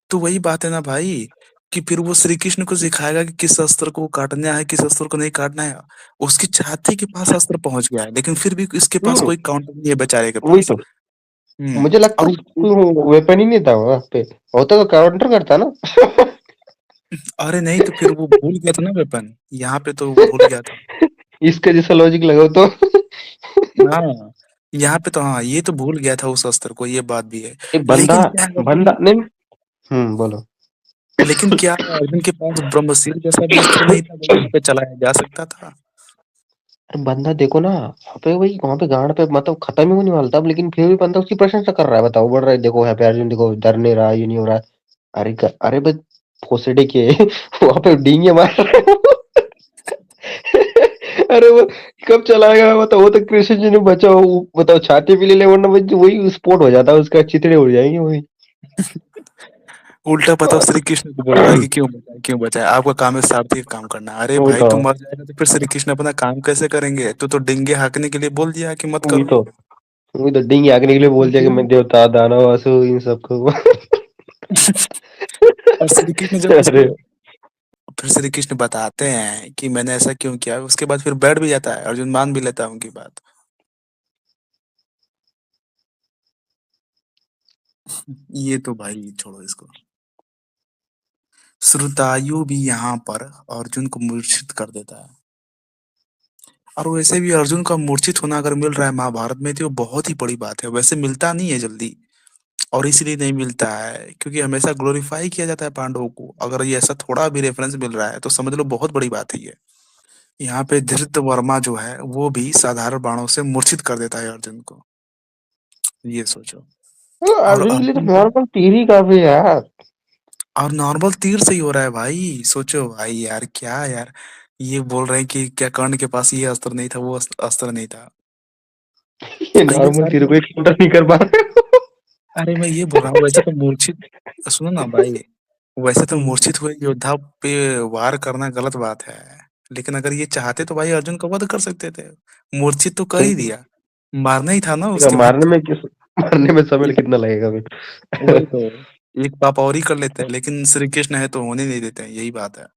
तो वही बात है ना भाई, कि फिर वो श्री कृष्ण को सिखाएगा कि किस अस्त्र को काटना है, किस अस्त्र को नहीं काटना है। उसकी छाती के पास अस्त्र पहुंच गया है, लेकिन फिर भी इसके पास हम्म। कोई काउंटर नहीं है बेचारे के वही पास। तो। मुझे लगता और है उसको कोई वेपन ही नहीं था वहां पे, होता तो काउंटर करता ना। अरे नहीं, तो फिर वो भूल गया था ना वेपन, यहाँ पे तो भूल गया था। इसका जैसा लॉजिक लगाओ तो। हाँ, यहाँ पे तो हाँ, ये तो भूल गया था उस अस्त्र को, ये बात भी है। एक बंदा लेकिन क्या है बंदा अर्जुन, नहीं। बोलो। लेकिन क्या है, अर्जुन के पास ब्रह्मशीर जैसा भी अस्त्र नहीं था, वो वहां पे चलाया जा सकता था। अरे बंदा देखो ना, वहाँ पे भाई, वहाँ पे गांड पे मतलब खत्म ही होने वाला था, लेकिन फिर भी बंदा उसकी प्रशंसा कर रहा है, बताओ, बढ़ रहा है, देखो यहाँ पे अर्जुन देखो डर नहीं रहा, ये नहीं हो रहा है। अरे भाई, भोसड़ी के वहाँ पे डींगे मार रहे हैं। अरे वो कब चलाएगा बताओ, वो तो कृष्ण जी ने बचाओ, बताओ छाती पे ले ले वरना भाई वही स्पोर्ट हो जाता है उसका, चितड़े उड़ जाएंगे वही। उल्टा बताओ, श्री कृष्ण को बोल रहा है कि क्यों बचाए क्यों बचाए, आपका काम है सारथी का काम करना। अरे वही भाई तो। तू मर जाएगा तो फिर श्री कृष्ण अपना काम कैसे करेंगे? तू तो डिंगे हाँकने के लिए बोल दिया कि मत वही करो। तो। वही तो डींगे आगने के लिए बोल दिया कि मैं देवता दानव असुर इन सबको। और श्री कृष्ण जब अरे उसको, फिर श्री कृष्ण बताते हैं कि मैंने ऐसा क्यों किया, उसके बाद फिर बैठ भी जाता है, अर्जुन मान भी लेता है उनकी बात। ये तो भाई छोड़ो इसको। श्रुतायु भी यहाँ पर अर्जुन को मूर्छित कर देता है। और वैसे भी अर्जुन का मूर्छित होना अगर मिल रहा है महाभारत में तो वो बहुत ही बड़ी बात है, वैसे मिलता नहीं है जल्दी। और इसलिए नहीं मिलता है क्योंकि हमेशा ग्लोरीफाई किया जाता है पांडवों को, अगर ये ऐसा थोड़ा भी रेफरेंस मिल रहा है तो समझ लो बहुत बड़ी बात है ये। यहाँ पे धृत वर्मा जो है वो भी साधारण बाणों से मूर्छित कर देता है अर्जुन को, ये सोचो। तो और अर्जुन के लिए तो अर्जुन को नॉर्मल तीर ही काफी है यार। और नॉर्मल तीर से ही हो रहा है भाई, सोचो भाई यार क्या यार। ये बोल रहे हैं कि क्या कर्ण के पास ये अस्त्र नहीं था, वो अस्त्र नहीं था। ये ये नॉर्मल सारे तीर को काउंटर नहीं कर पा रहे। अरे मैं ये बोल रहा हूँ वैसे तो मूर्छित, सुनो ना भाई, वैसे तो हम्म, मूर्छित हुए योद्धा पे वार करना गलत बात है। लेकिन अगर ये चाहते तो भाई अर्जुन को वध कर सकते थे। मूर्छित तो कर ही बिल्कुल। दिया, मारना ही था ना देखो, उसके बाद तो। मारने में समय एक कितना लगेगा वही फिर। तो, एक पाप और ही कर लेते हैं, लेकिन श्री कृष्ण है तो होने नहीं देते हैं, यही बात है।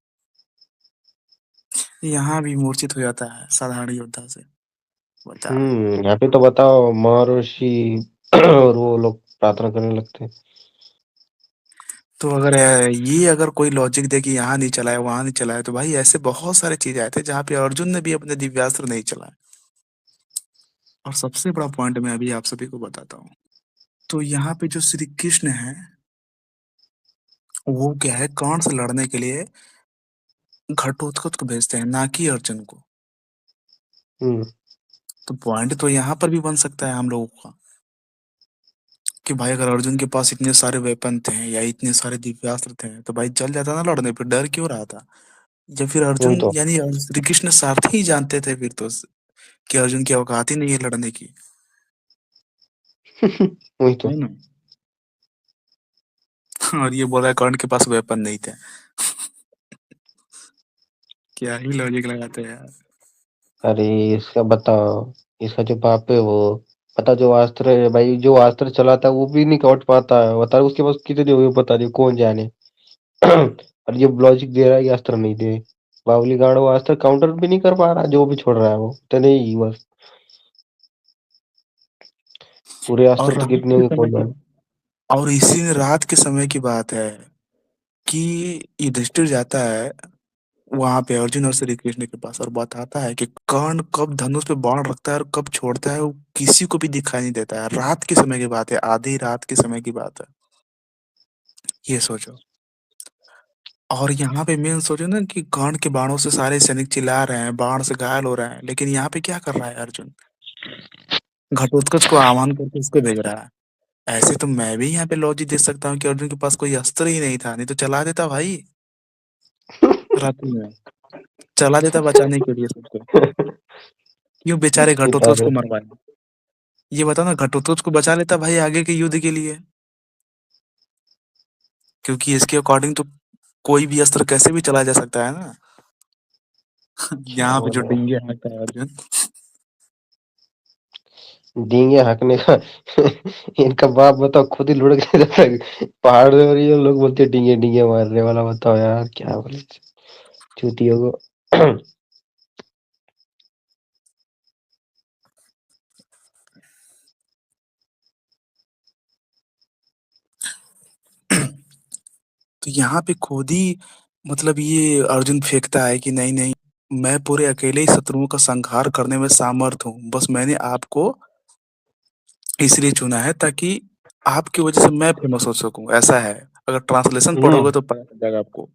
यहाँ भी मूर्छित हो जाता है साधारण योद्धा से, बताओ। यहाँ पे तो बताओ महर्षि और वो लोग प्रार्थना करने लगते हैं। तो अगर ये अगर कोई लॉजिक दे कि यहाँ नहीं चलाए वहां नहीं चलाए, तो भाई ऐसे बहुत सारे चीज आए थे जहाँ पे अर्जुन ने भी अपने दिव्यास्त्र नहीं चलाए। और सबसे बड़ा पॉइंट मैं अभी आप सभी को बताता हूँ। तो यहाँ पे जो श्री कृष्ण है वो क्या है, कौन से लड़ने के लिए घटोत्कच को भेजते हैं ना कि अर्जुन को। हम्म। तो पॉइंट तो यहाँ पर भी बन सकता है हम लोगों का कि भाई अगर अर्जुन के पास इतने सारे वेपन थे या इतने सारे दिव्यास्त्र थे तो भाई चल जाता ना लड़ने, फिर डर क्यों रहा था। या फिर वही अर्जुन तो। यानी श्री कृष्ण सारथी ही जानते थे फिर तो कि अर्जुन की औकात ही नहीं है लड़ने की, वही तो। है ना। और ये बोला कर्ण के पास वेपन नहीं थे। क्या ही लॉजिक लगाते हैं यार। अरे इसका बताओ, इसका जो बाप है वो, पता जो अस्त्र है भाई, जो अस्त्र चलाता है वो भी नहीं काट पाता है, बता उसके पास कितने हुए पता नहीं कौन जाने। और ये लॉजिक दे रहा है कि अस्त्र नहीं दे। बावली गाड़ वो अस्त्र काउंटर भी नहीं कर पा रहा, जो भी छोड़ रहा है वो तो नहीं बस। पूरे और अस्त्र तो रात कितने के होंगे समय कौन की, जाने। और इसी में रात के समय की बात है कि युधिष्ठिर जाता है वहां पे अर्जुन और श्री कृष्ण के पास और बताता है कि कर्ण कब धनुष पे बाण रखता है और कब छोड़ता है वो किसी को भी दिखाई नहीं देता है। रात के समय की बात है, आधी रात के समय की बात है, ये सोचो। और यहाँ पे मेन सोचो ना कि कर्ण के बाणों से सारे सैनिक चिल्ला रहे हैं, बाण से घायल हो रहे हैं, लेकिन यहाँ पे क्या कर रहा है अर्जुन, घटोत्कच को आह्वान करके उसको भेज रहा है। ऐसे तो मैं भी यहाँ पे लॉजिक दे सकता हूँ कि अर्जुन के पास कोई अस्त्र ही नहीं था, नहीं तो चला देता भाई रात्रि में, चला देता बचाने के लिए सबको। क्यों बेचारे बता घटोत्कच दो। को मरवाए। ये बताओ ना, घटोत्कच को बचा लेता भाई आगे के युद्ध के लिए, क्योंकि इसके अकॉर्डिंग तो कोई भी अस्त्र कैसे भी चला जा सकता है ना। क्या यहाँ पे जो बोले। डिंगे हाँकता है अर्जुन। डींगे हाँकने का। इनका बाप बताओ खुद ही लुढ़क जाता है पहाड़ में, और ये लोग बोलते हैं डींगे डींगे मारने वाला, बताओ यार क्या बोले चूतियों को। तो यहाँ पे खुद ही मतलब ये अर्जुन फेंकता है कि नहीं नहीं, मैं पूरे अकेले ही शत्रुओं का संहार करने में सामर्थ हूँ, बस मैंने आपको इसलिए चुना है ताकि आपकी वजह से मैं फेमस हो सकूं, ऐसा है। अगर ट्रांसलेशन पढ़ोगे हम्म। तो पता चल जाएगा आपको।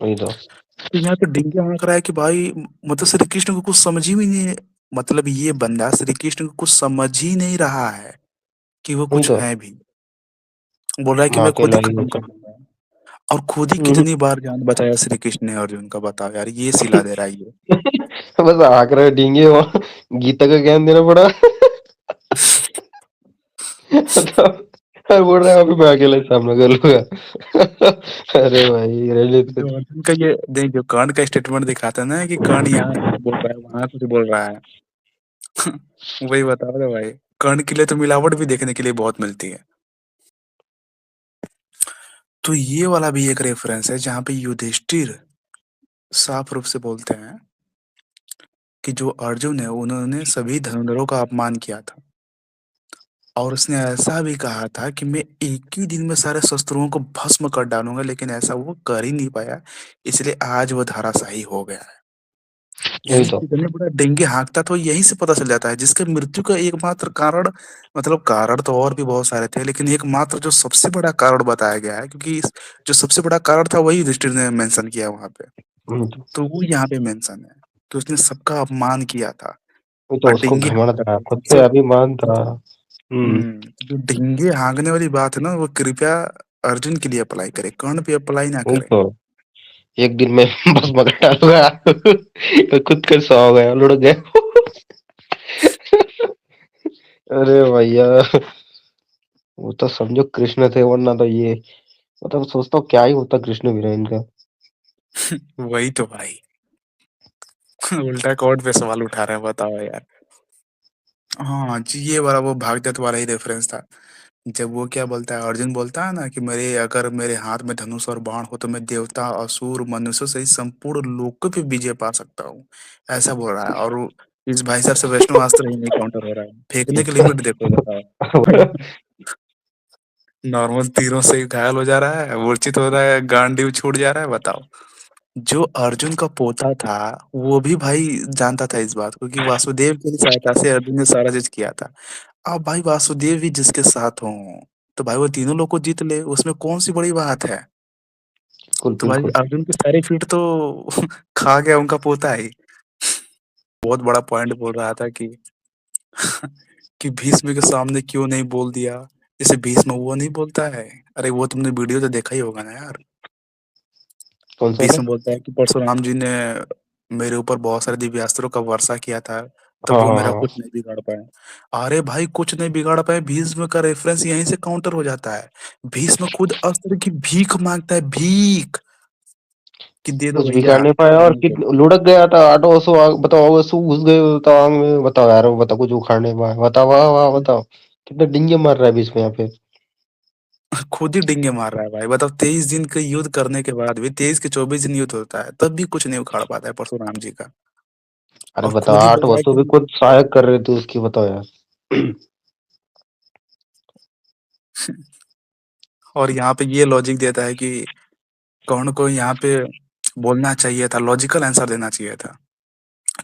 वही तो। तो यहाँ पे डिंगे हाँक रहा है कि भाई मतलब श्री कृष्ण को कुछ समझ ही नहीं है, मतलब ये बंदा श्री कृष्ण को कुछ समझ ही नहीं रहा है कि वो वही कुछ तो। है भी। बोल रहा है कि माँ मैं के खुद ही लाई खत्म में कर सब। दूंगा। और खुद ही हम्म। कितनी बार जान बचाया श्री कृष्ण ने अर्जुन का, बताओ यार, ये सिला दे रहा है ये। बस हाँक रहे डींगे वहां, गीता का ज्ञान देना पड़ा। तो बोल रहा है अभी मैं अकेले ही सामना कर लूंगा। अरे भाई रहने दो। जो अर्जुन का ये देख, जो कर्ण का स्टेटमेंट दिखाता है ना कि कर्ण यहाँ कुछ बोल रहा है वहां कुछ बोल रहा है। वही बता रहे भाई, कर्ण के लिए तो मिलावट भी देखने के लिए बहुत मिलती है। तो ये वाला भी एक रेफरेंस है जहाँ पे युधिष्ठिर साफ रूप से बोलते हैं कि जो अर्जुन है उन्होंने सभी धनुर्धरों का अपमान किया था। और उसने ऐसा भी कहा था कि मैं एक ही दिन में सारे शस्त्रुओं को भस्म कर डालूँगा, लेकिन ऐसा वो कर ही नहीं पाया, इसलिए आज वो धराशायी हो गया है। वही यानी तो। कितने बड़ा डेंगू हाँकता तो यहीं से पता चल जाता है, जिसके मृत्यु का एकमात्र कारण, मतलब कारण तो और भी बहुत सारे थे, लेकिन एकमात्र जो सबसे बड़ा कारण बताया गया है, क्योंकि जो सबसे बड़ा कारण था वही युधिष्ठिर ने मेंशन किया वहाँ पे, तो तो वो यहाँ पे मेंशन है कि उसने सबका अपमान किया था वही तो और उसको डिंगे घमंड हाँकता था, था खुद सबसे। पे अभिमान था। हुँ, जो डिंगे हाँकने वाली बात है ना, वो कृपया अर्जुन के लिए अप्लाई करे, कर्ण पे अप्लाई ना वही करे। तो। एक दिन में बस मगर डालूँगा तो खुद का सो हो गया, लुढ़क गया। अरे भैया! वो तो समझो कृष्ण थे, वरना तो ये मतलब सोचता हूँ क्या ही होता कृष्ण बिना इनका। वही तो भाई। उल्टा कोर्ट पे सवाल उठा रहे हैं, बताओ यार। हाँ जी, ये वाला वो भागदत्त वाला ही रेफरेंस था। जब वो क्या बोलता है, अर्जुन बोलता है ना कि मेरे अगर मेरे हाथ में धनुष और बाण हो तो मैं देवता, असुर, मनुष्य से संपूर्ण लोक पे विजय पा सकता हूँ, ऐसा बोल रहा है। और इस भाई साहब से वैष्णव अस्त्र ही नहीं काउंटर हो रहा है, फेंकने की लिमिट देखो, बताओ। नॉर्मल तीरों से ही घायल हो जा रहा है, मूर्छित हो रहा है, गांडीव छूट जा रहा है, बताओ। जो अर्जुन का पोता था, वो भी भाई जानता था इस बात को कि वासुदेव की सहायता से अर्जुन ने सारा चीज किया था। अब भाई वासुदेव भी जिसके साथ हो, तो भाई वो तीनों लोग को जीत ले, उसमें कौन सी बड़ी बात है। बिल्कुल, तो भाई बिल्कुल। अर्जुन की सारी फीट तो खा गया उनका पोता ही। बहुत बड़ा पॉइंट बोल रहा था कि कि भीष्म के सामने क्यों नहीं बोल दिया, जैसे भीष्म वो नहीं बोलता है। अरे वो तुमने वीडियो तो देखा ही होगा ना यार। कौन-सा वाला? भीष्म बोलता है कि परशुराम जी ने मेरे ऊपर बहुत सारे दिव्यास्त्रों का वर्षा किया था, तब हाँ, वो हाँ, मेरा हाँ। कुछ नहीं बिगाड़ पाए। अरे भाई कुछ नहीं बिगाड़ पाए, भीष्म का रेफरेंस यहीं से काउंटर हो जाता है। भीष्म खुद अस्त्र की भीख मांगता है, भीख, कि दे दो कुछ भैया बिगाड़ नहीं पाया और खाने को। कितन लुढ़क गया था 8 वर्षों आग बताओ आसू घुस गए बताओ आग में बताओ यार बताओ कुछ उखाड़ नहीं पाया बताओ वाह वाह बताओ कितने डिंगे मार रहा है बीच में यहाँ पे। खुद ही डिंगे मार रहा है भाई, बताओ। 23 दिन के युद्ध करने के बाद भी, 23 के 24 दिन युद्ध होता है, तब भी कुछ नहीं उखाड़ पाता है परशुराम जी का। अरे और बताओ खुद ही 8 बोल रहा है वर्षों भी कि खुद सहायक कर रहे थे उसकी बताओ यार। और यहाँ पे ये लॉजिक देता है कि कौन को यहाँ पे बोलना चाहिए था, लॉजिकल आंसर देना चाहिए था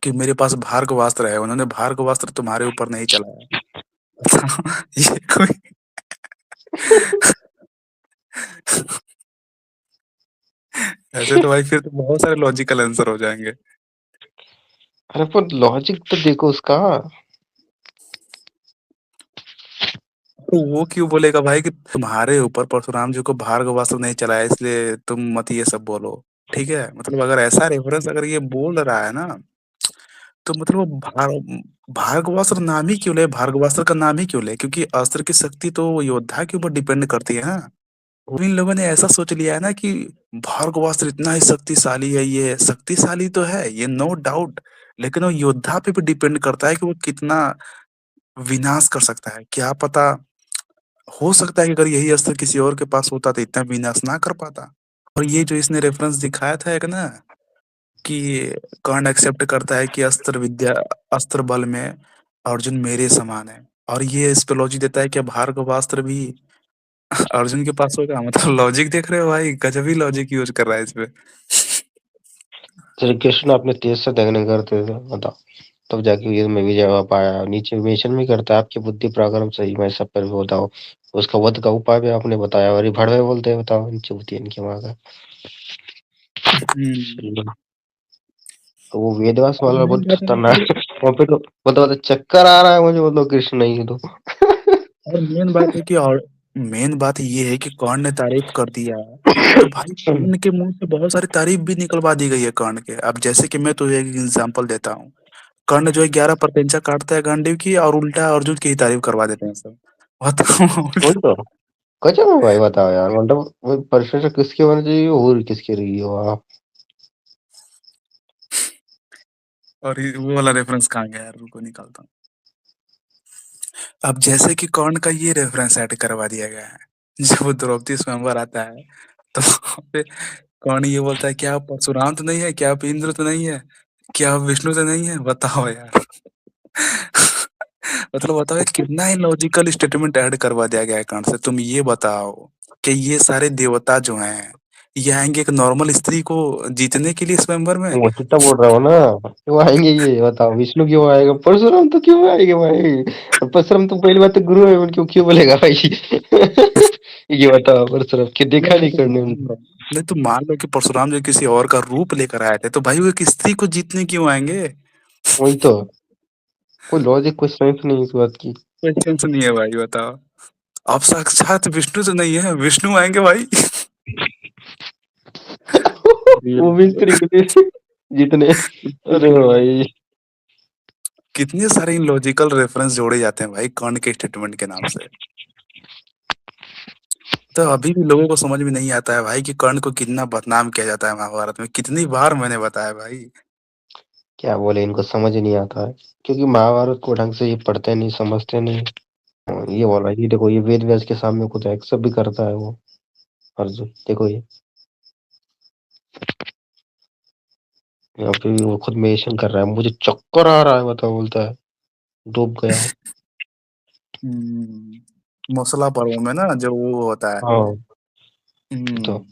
कि मेरे पास भार्गवास्त्र है, उन्होंने भार्गवास्त्र तुम्हारे ऊपर नहीं चलाया। ये कोई ऐसे तो भाई फिर तो बहुत सारे लॉजिकल आंसर हो जाएंगे। अरे पर लॉजिक तो देखो उसका। तो वो क्यों बोलेगा भाई कि तुम्हारे ऊपर परशुराम जी को भार्गवास्त्र नहीं चलाया, इसलिए तुम मत ये सब बोलो। ठीक है, मतलब अगर ऐसा रेफरेंस अगर ये बोल रहा है ना, तो मतलब वो भार्गवास्त्र नाम ही क्यों ले, भार्गवास्त्र का नाम ही क्यों ले, क्योंकि अस्त्र की शक्ति तो योद्धा के ऊपर डिपेंड करती है ना। तो इन लोगों ने ऐसा सोच लिया है ना कि भार्गवास्त्र इतना ही शक्तिशाली है, ये शक्तिशाली तो है ये, नो डाउट, लेकिन वो योद्धा पे भी डिपेंड करता है कि वो कितना विनाश कर सकता है, क्या पता। हो सकता है कि अगर यही अस्त्र किसी और के पास होता तो इतना विनाश ना कर पाता। और ये जो इसने रेफरेंस दिखाया था एक ना, कि कर्ण एक्सेप्ट करता है कि अस्त्र विद्या, अस्त्र बल में अर्जुन मेरे समान है, और ये इस पे लॉजिक देता है कि भार्गवास्त्र भी अर्जुन के पास होगा। मतलब लॉजिक देख रहे हो भाई, गजब ही लॉजिक यूज कर रहा है इसपे। श्री कृष्ण अपने तेज से दंगने करते थे बताओ तब जाके ये में विजय हो पाया नीचे मेंशन भी करता है आपकी बुद्धि पराक्रम सही मैं सब पर बताओ उसका वध का उपाय भी आपने बताया और ये भड़वे बोलते हैं बताओ नीचे बुद्धि इनकी माँ का। हम्म। तो वो वेदव्यास और वाला मेन बहुत बात है ना खतरनाक कि, है। वहाँ पे तो मतलब चक्कर आ रहा है मुझे मतलब कृष्ण नहीं है तो। और मेन बात है कि, और मेन बात ये है कि कर्ण ने तारीफ कर दिया, तो भाई कर्ण के मुंह से बहुत सारी तारीफ भी निकलवा दी गई है कर्ण के। अब जैसे कि मैं तुझे एक एग्जांपल देता हूँ, कर्ण जो है 11 परपेंचा काटता है गांडीव की, और उल्टा अर्जुन की ही तारीफ करवा देते हैं सब। बताओ। वही तो गजब है भाई बताओ यार मतलब वो प्रशंसा किसकी होनी चाहिए और किसकी रही हो आप। और वो वाला रेफरेंस कहाँ गया यार, रुको निकालता हूँ। अब जैसे कि कर्ण का ये रेफरेंस ऐड करवा दिया गया है, जब वो द्रौपदी स्वयंवर आता है, तो वहाँ पे कर्ण ये बोलता है, क्या आप परशुराम तो नहीं है, क्या आप इंद्र तो नहीं है, क्या आप विष्णु तो नहीं है, बताओ यार। मतलब बताओ ये कितना ही लॉजिकल स्टेटमेंट ऐड करवा दिया गया है कर्ण से। तुम ये बताओ कि ये सारे देवता जो हैं ये आएंगे एक नॉर्मल स्त्री को जीतने के लिए स्वयंवर में? वो तो तब बोल रहा हूँ ना, क्यों आएंगे ये बताओ, विष्णु क्यों आएगा, परशुराम तो क्यों आएंगे भाई, और परशुराम तो पहली बात तो गुरु है उनके, क्यों बोलेगा भाई। ये बताओ, परशुराम के देखा नहीं करने उनको। नहीं तो मान लो कि परशुराम जो किसी और का रूप लेकर आए थे तो भाई वो एक स्त्री को जीतने क्यों आएंगे? वही तो, कोई लॉजिक कोई सेंस नहीं इस बात की। कोई सेंस नहीं है भाई, बताओ। आप साक्षात विष्णु तो नहीं है, विष्णु आएंगे भाई? वो भी स्त्री को जीतने, अरे भाई। कितने सारे इलॉजिकल रेफरेंस जोड़े जाते हैं भाई कर्ण के स्टेटमेंट के नाम से। तो अभी भी लोगों को समझ में नहीं आता है भाई कि कर्ण को कितना बदनाम किया जाता है महाभारत में। कितनी बार मैंने बताया भाई। क्या बोले, इनको समझ ही नहीं आता है, क्योंकि महाभारत को ढंग से ये पढ़ते नहीं, समझते नहीं। ये बोला कि देखो ये वेद व्यास के सामने खुद एक्सेप्ट भी करता है वो अर्जुन, देखो ये यहाँ पे भी वो खुद मेंशन कर रहा है, मुझे चक्कर आ रहा है, बताओ, बोलता है डूब गया हूँ। मौसला पर्व में ना जो वो होता है। हाँ, तो हम्म।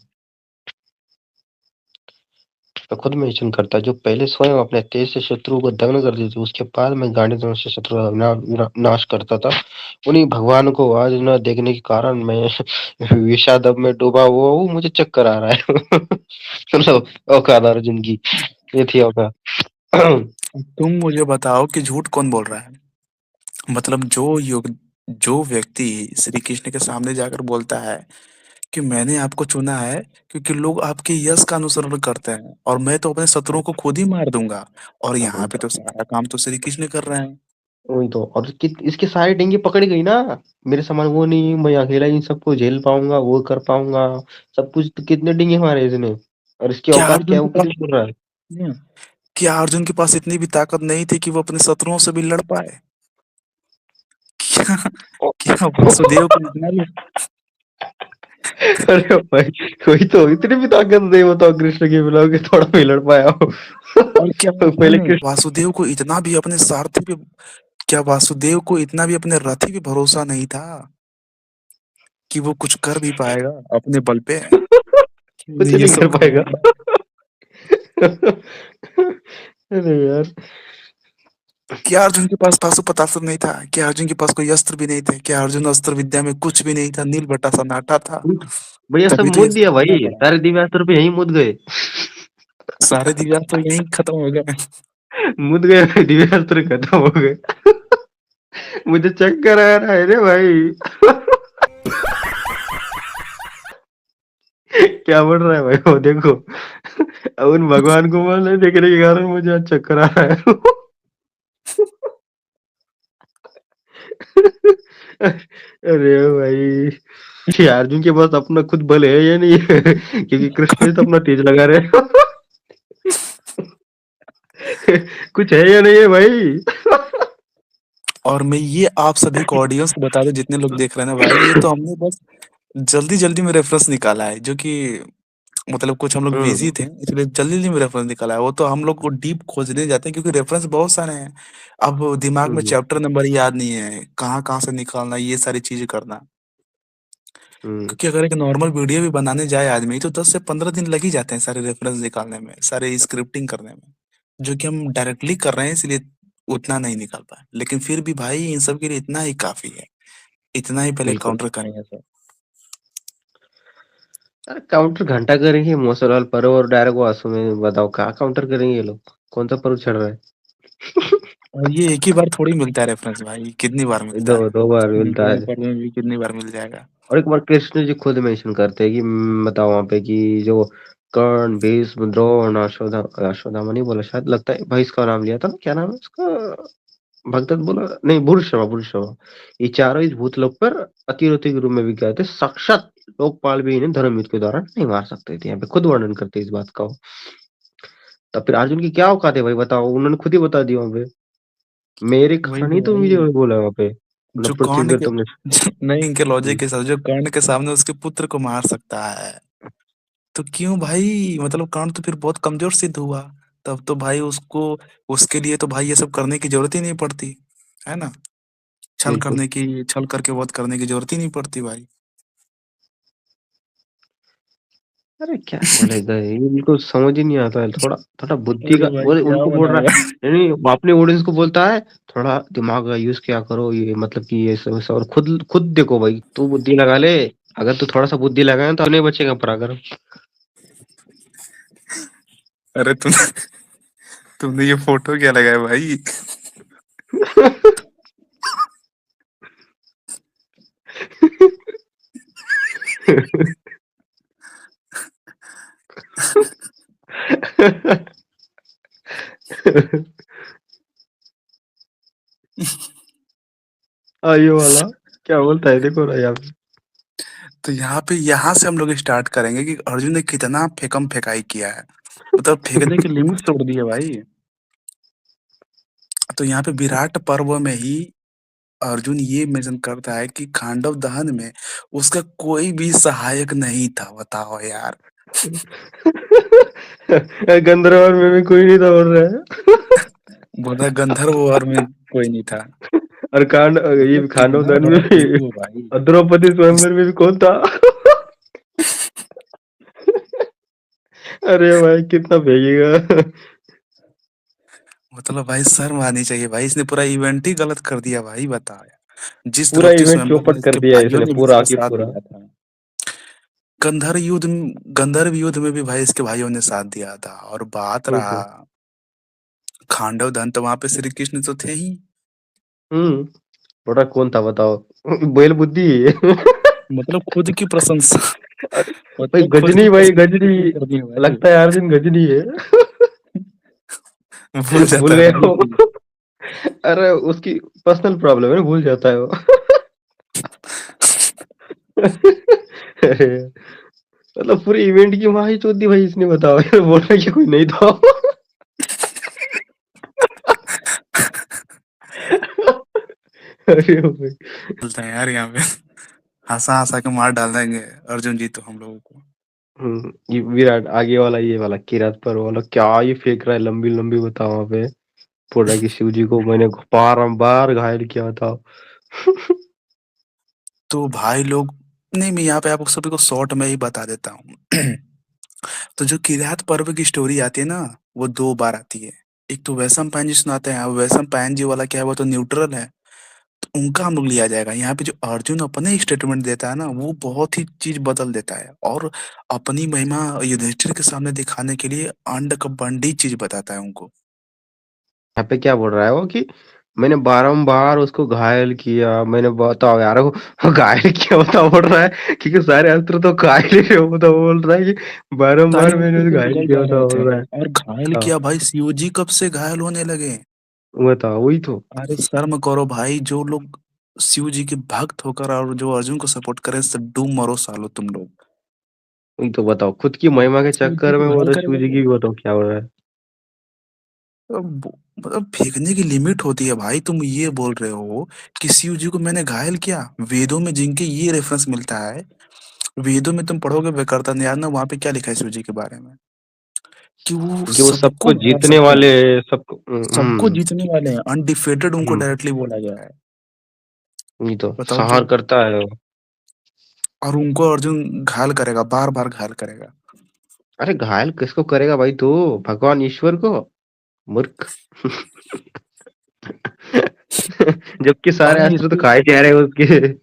तो खुद मेंशन करता है, जो पहले स्वयं अपने तेज से शत्रु को दग्न कर देते, उसके बाद में गांडी धनुष से शत्रु का नाश करता था। उन्हीं भगवान को आज न देखने के कारण मैं विषादम में डूबा हुआ हूँ, मुझे चक्कर आ रहा है। मतलब औकात अर्जुन की ये थी औकात। तुम मुझे बताओ कि झूठ कौन बोल रहा है? मतलब जो व्यक्ति श्री कृष्ण के सामने जाकर बोलता है कि मैंने आपको चुना है क्योंकि लोग आपके यश का अनुसरण करते हैं और मैं तो अपने शत्रुओं को खुद ही मार दूंगा, और यहाँ पे तो सारा काम तो श्री कृष्ण कर रहे हैं। वही तो, और इसके सारी डेंगी पकड़ गई ना, मेरे समान वो नहीं, मैं अकेला इन सबको झेल पाऊंगा, वो कर पाऊंगा सब कुछ, तो कितने डेंगे मारे इसने, और इसकी क्या औकात क्या अर्जुन है, के वो खुद पास ही बोल रहा है। क्या अर्जुन के पास इतनी भी ताकत नहीं थी कि वो अपने शत्रुओं से भी लड़ पाए? क्या क्या वासुदेव को इतना भी? अरे भाई, वही तो, इतनी भी ताकत नहीं, बताओ कृष्ण की बिना कि थोड़ा भी लड़ पाया हो। और क्या पहले कृष्ण, वासुदेव को इतना भी अपने सारथी पे, क्या वासुदेव को इतना भी अपने रथी पे भरोसा नहीं था कि वो कुछ कर भी पाएगा अपने बल पे? कुछ ये नहीं सब कर पाएगा। करेगा। अरे यार, क्या अर्जुन के पास पाशुपतास्त्र नहीं था? क्या अर्जुन के पास कोई अस्त्र भी नहीं थे? क्या अर्जुन अस्त्र विद्या में कुछ भी नहीं था, नील बट्टा सन्नाटा था? भैया सब तभी तो ये मुद सब दिया करना भाई, पड़ा। सारे दिव्यास्त्र पे यही मुद गए। सारे दिव्यांग तो यहीं खत्म हो गए। मुद गए भाई, दिव्यास्त्र खत्म हो गए। मुझे चक्कर आ रहा है रे भाई। क्या बढ़ रहा है भाई, वो देखो, अब उन भगवान को मान नहीं देखने के कारण मुझे आज चक्कर आ रहा है। अरे भाई, ये अर्जुन के पास अपना खुद बल है या नहीं है? क्योंकि कृष्ण जी तो अपना तेज लगा रहे हैं। कुछ है या नहीं है भाई? और मैं ये आप सभी को ऑडियंस को बता दूं जितने लोग देख रहे हैं ना भाई, ये तो हमने बस जल्दी जल्दी में रेफरेंस निकाला है, जो कि मतलब कुछ हम लोग बिजी हम्म। थे इसलिए जल्दी जल्दी में रेफरेंस निकाला है। वो तो हम लोग को डीप खोजने जाते हैं क्योंकि रेफरेंस बहुत सारे हैं। अब दिमाग में हम्म। चैप्टर नंबर याद नहीं है, कहाँ कहाँ से निकालना, ये सारी चीजें करना। हम्म। क्योंकि अगर एक नॉर्मल वीडियो भी बनाने जाए आदमी तो 10 से 15 दिन लग ही जाते हैं सारे रेफरेंस निकालने में, सारे स्क्रिप्टिंग करने में। जो कि हम डायरेक्टली कर रहे हैं इसलिए उतना नहीं निकाल पाए, लेकिन फिर भी भाई इन सब के लिए इतना ही काफी है। इतना ही पहले बिल्कुल। काउंटर करेंगे सर। अरे काउंटर घंटा करेंगे, मोसलाल पर्व और डायरेक्ट वासु में, बताओ कहाँ काउंटर करेंगे ये लोग, कौन सा पर्व चढ़ रहा है? और ये एक ही बार थोड़ी मिलता है रेफरेंस भाई, कितनी बार मिलता दो है? दो बार मिलता दोनों है। पर्व में भी कितनी बार मिल जाएगा? और एक बार कृष्ण जी खुद मेंशन करते हैं कि बताओ वहां पे कि जो कर्ण, भीष्म, द्रोण, अश्वत्थामा नहीं बोला शायद, लगता है भाई इसका नाम लिया था ना, क्या नाम है उसका, भगदत्त बोला नहीं, भूरिश्रवा, भूरिश्रवा, ये चारों इस भूतलोक पर अतिरथी के रूप में भी गए थे, साक्षात लोकपाल भी इन्हें धर्म युद्ध के दौरान नहीं मार सकते थे, यहाँ पे खुद वर्णन करते हैं इस बात का। तब फिर अर्जुन की क्या औकात है भाई, बताओ, उन्होंने खुद ही बता दिया वहां पे, मेरे वही कारण ही तो तो मुझे भाई। वही बोला वहां पे, जो मतलब पृथ्वी कर्ण पे के तुमने। नहीं, इनके लॉजिक हम्म। के साथ जो कर्ण के सामने उसके पुत्र को मार सकता है तो क्यों भाई? मतलब कर्ण तो फिर बहुत कमजोर सिद्ध हुआ। तब तो भाई उसको, उसके लिए तो भाई ये सब करने की जरूरत ही नहीं पड़ती, है ना? बिल्कुल। छल करके वध करने की ज़रूरत ही नहीं पड़ती भाई। अरे क्या बोलेगा ये, इनको समझ ही नहीं आता है। थोड़ा थोड़ा बुद्धि का अरे भाई वो क्या उनको बोल रहा बनाया? है, नहीं वो अपने ऑडियंस को बोलता है थोड़ा दिमाग का यूज किया करो, ये मतलब कि ये सब सब और खुद खुद देखो भाई, तू बुद्धि लगा ले। अगर तू थोड़ा सा बुद्धि लगाए तो नहीं बचेगा पराक्रम। अरे तुमने ये फ़ोटो क्या लगाया भाई? ये वाला क्या बोलता है देखो ना यहाँ पे। तो यहाँ से हम लोग स्टार्ट करेंगे कि अर्जुन ने कितना फेकम-फेकाई किया है। मतलब फेंकने की लिमिट तोड़ दी है भाई। तो यहाँ पे विराट पर्व में ही अर्जुन ये मेंशन करता है कि खांडव दहन में उसका कोई भी सहायक नहीं था, बताओ यार। गंधर्व में भी कोई नहीं था बोल रहा है। बोल रहा है गंधर्व वर में कोई नहीं था। और कांड मतलब ये खांडव कितना दहन में बड़ा भी ईगो भाई। और द्रौपदी इस स्वयंवर में भी कौन था। अरे भाई कितना भेजेगा। मतलब भाई शर्म आनी चाहिए भाई, इसने पूरा इवेंट ही गलत कर दिया भाई, बताओ यार। जिस पूरा द्रौपदी इवेंट स्वयंवर में चौपट कर इसके दिया भाइयों इसने ने भी पूरा इसका की साथ पूरा। दिया था। गंधर्व युद्ध में गंधर्व युद्ध में भी भाई इसके भाइयों ने साथ दिया था, और बात वही रहा तो। खांडव दहन, तो वहां पे श्री कृष्ण तो थे ही। हम्म। बड़ा कौन था बताओ। बैल बुद्धि। मतलब खुद की प्रशंसा। अरे भाई मतलब खुद की गजनी भाई प्रशंसा गजनी। कितनी कर दी है भाई। लगता है अर्जुन गजनी है। भूल भूल जाता है गए भाई हो। कि अरे उसकी पर्सनल प्रॉब्लम है ना, भूल जाता है वो। अरे मतलब पूरे इवेंट की वहां ही चोद दी भाई इसने, बताओ यार, बोल रहा है कि कोई नहीं था। अरे भाई। बोलते हैं यार यहाँ पे हंसा हंसा के मार डाल देंगे अर्जुन जी तो हम लोगों को। ये विराट आगे वाला, ये वाला किरात पर वाला क्या ये फेंक रहा है लंबी लंबी, बताओ वहां पे। बोल रहा है कि शिव जी को मैंने बारंबार घायल किया था। तो भाई लोग, नहीं मैं यहाँ पे आप सभी को शॉर्ट में ही बता देता हूँ। तो जो किरात पर्व की स्टोरी आती है ना, वो दो बार आती है। एक तो वैशम पायन जी सुनाते हैं, वैशम पायन जी वाला क्या है, वो तो न्यूट्रल है, तो उनका हम लोग लिया जाएगा। यहाँ पे जो अर्जुन अपने स्टेटमेंट देता है ना, वो बहुत ही चीज बदल देता है, और अपनी महिमा युधिष्ठिर के सामने दिखाने के लिए अंड का बंडी चीज बताता है उनको। यहाँ पे क्या बोल रहा है वो कि मैंने बारंबार उसको घायल किया, मैंने बताओ यार वो घायल किया बताओ, बोल रहा है क्योंकि सारे अस्त्र तो घायल ही है, वो तो बोल रहा है कि सारे बारंबार मैंने अस्त्र उसे तो घायल निकल किया जा रहे बताओ, थे, बोल रहा है। और घायल हाँ, किया भाई, सीओजी कब से घायल होने लगे? बताओ वही तो। अरे शर्म करो भाई, जो लोग शिव जी के भक्त होकर और जो अर्जुन को सपोर्ट करे, डूब मरो सालो तुम लोग। वही तो बताओ, खुद की महिमा के शिव जी चक्कर को में वो घायल तो शिव करेगा जी की क्या? भी बताओ क्या हो रहा है। मतलब फेंकने की लिमिट होती है भाई। तुम ये बोल रहे हो कि शिव जी को मैंने घायल किया, वेदों में जिनके ये रेफरेंस मिलता है, वेदों में तुम पढ़ोगे वैवर्तन न्याय ना, वहां पे क्या लिखा है शिव जी के बारे में, कि वो कि वो सबको सबको मार जीतने सकते वाले हैं, सबको। सबको जीतने वाले हैं, अनडिफेटेड उनको हम्म, डायरेक्टली बोला गया है। वही तो बताओ संहार तुम। करता है वो। और उनको अर्जुन घायल करेगा, बार बार घायल करेगा। अरे घायल किसको करेगा भाई तू, भगवान ईश्वर को, मूर्ख। जबकि और सारे नहीं अस्त्र तो इसके, खाए जा रहे हैं उसके।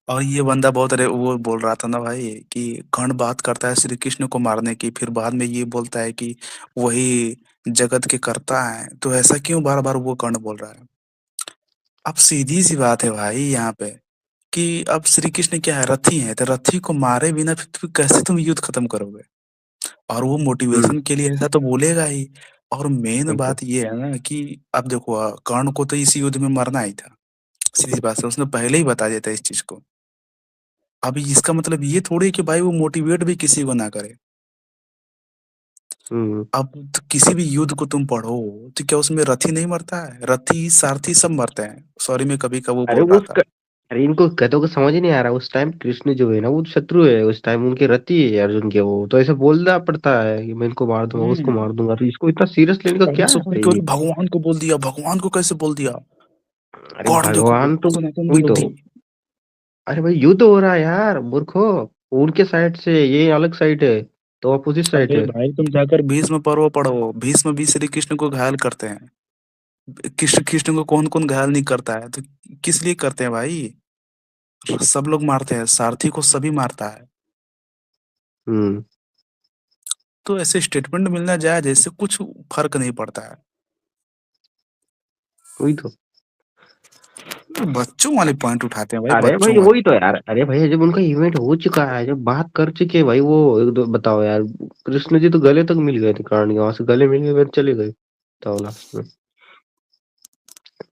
और ये बंदा बहुत, अरे वो बोल रहा था ना भाई कि कर्ण बात करता है श्री कृष्ण को मारने की, फिर बाद में ये बोलता है कि वही जगत के कर्ता है, तो ऐसा क्यों बार बार वो कर्ण बोल रहा है? अब सीधी सी बात है भाई यहाँ पे, कि अब श्री कृष्ण क्या है, रथी है, तो रथी को मारे बिना फिर कैसे तुम युद्ध खत्म करोगे? और वो हम्म, मोटिवेशन के लिए ऐसा तो बोलेगा ही। और मेन वही तो। बात ये है ना कि अब देखो, कर्ण को तो इस युद्ध में मरना ही था, सीधी बात है, उसने पहले ही बता दिया था इस चीज को। अभी इसका मतलब ये थोड़ी है कि भाई वो मोटिवेट भी किसी को ना करे। हम्म। अब तो किसी भी युद्ध को तुम पढ़ो, तो क्या उसमें रथी नहीं मरता है? रथी सारथी सब मरते हैं। सॉरी मैं कभी का वो अरे बोल वो रहा था। उसका, अरे इनको कहते को समझ ही नहीं आ रहा, उस टाइम कृष्ण जो है ना वो शत्रु है, उस टाइम उनके रति है अर्जुन के, वो तो ऐसे बोलना पड़ता है कि मैं इनको मार दूंगा उसको हम्म। मार दूंगा, तो इसको इतना सीरियस लेने का और वो क्या है सोचो कि भाई। भगवान को बोल दिया, भगवान को कैसे बोल दिया? अरे गॉड देखो भगवान तो सनातन वही तो। विरोधी। अरे भाई युद्ध हो रहा है यार मूर्खो, उनके साइड से ये अलग साइड है, तो अपोजिट साइड अरे है। भाई तुम जाकर भीष्म पर्व पढ़ो, भीष्म भी श्री कृष्ण को घायल करते हैं। कृष्ण कृष्ण को कौन कौन घायल नहीं करता है, तो किस लिए करते हैं भाई? सब लोग मारते हैं, सारथी को सभी मारता है। हम्म। तो ऐसे स्टेटमेंट मिलना जायज है, इससे कुछ फर्क नहीं पड़ता है। वही तो। बच्चों वाले पॉइंट उठाते हैं भाई, अरे बच्चों भाई वाले। वही तो यार, अरे भाई जब उनका इवेंट हो चुका है, जब बात कर चुके हैं भाई वो, एक दो बताओ यार। कृष्ण जी तो गले तक मिल गए थे कर्ण के, वहां से गले मिल गए फिर चले गए, बताओ लास्ट में।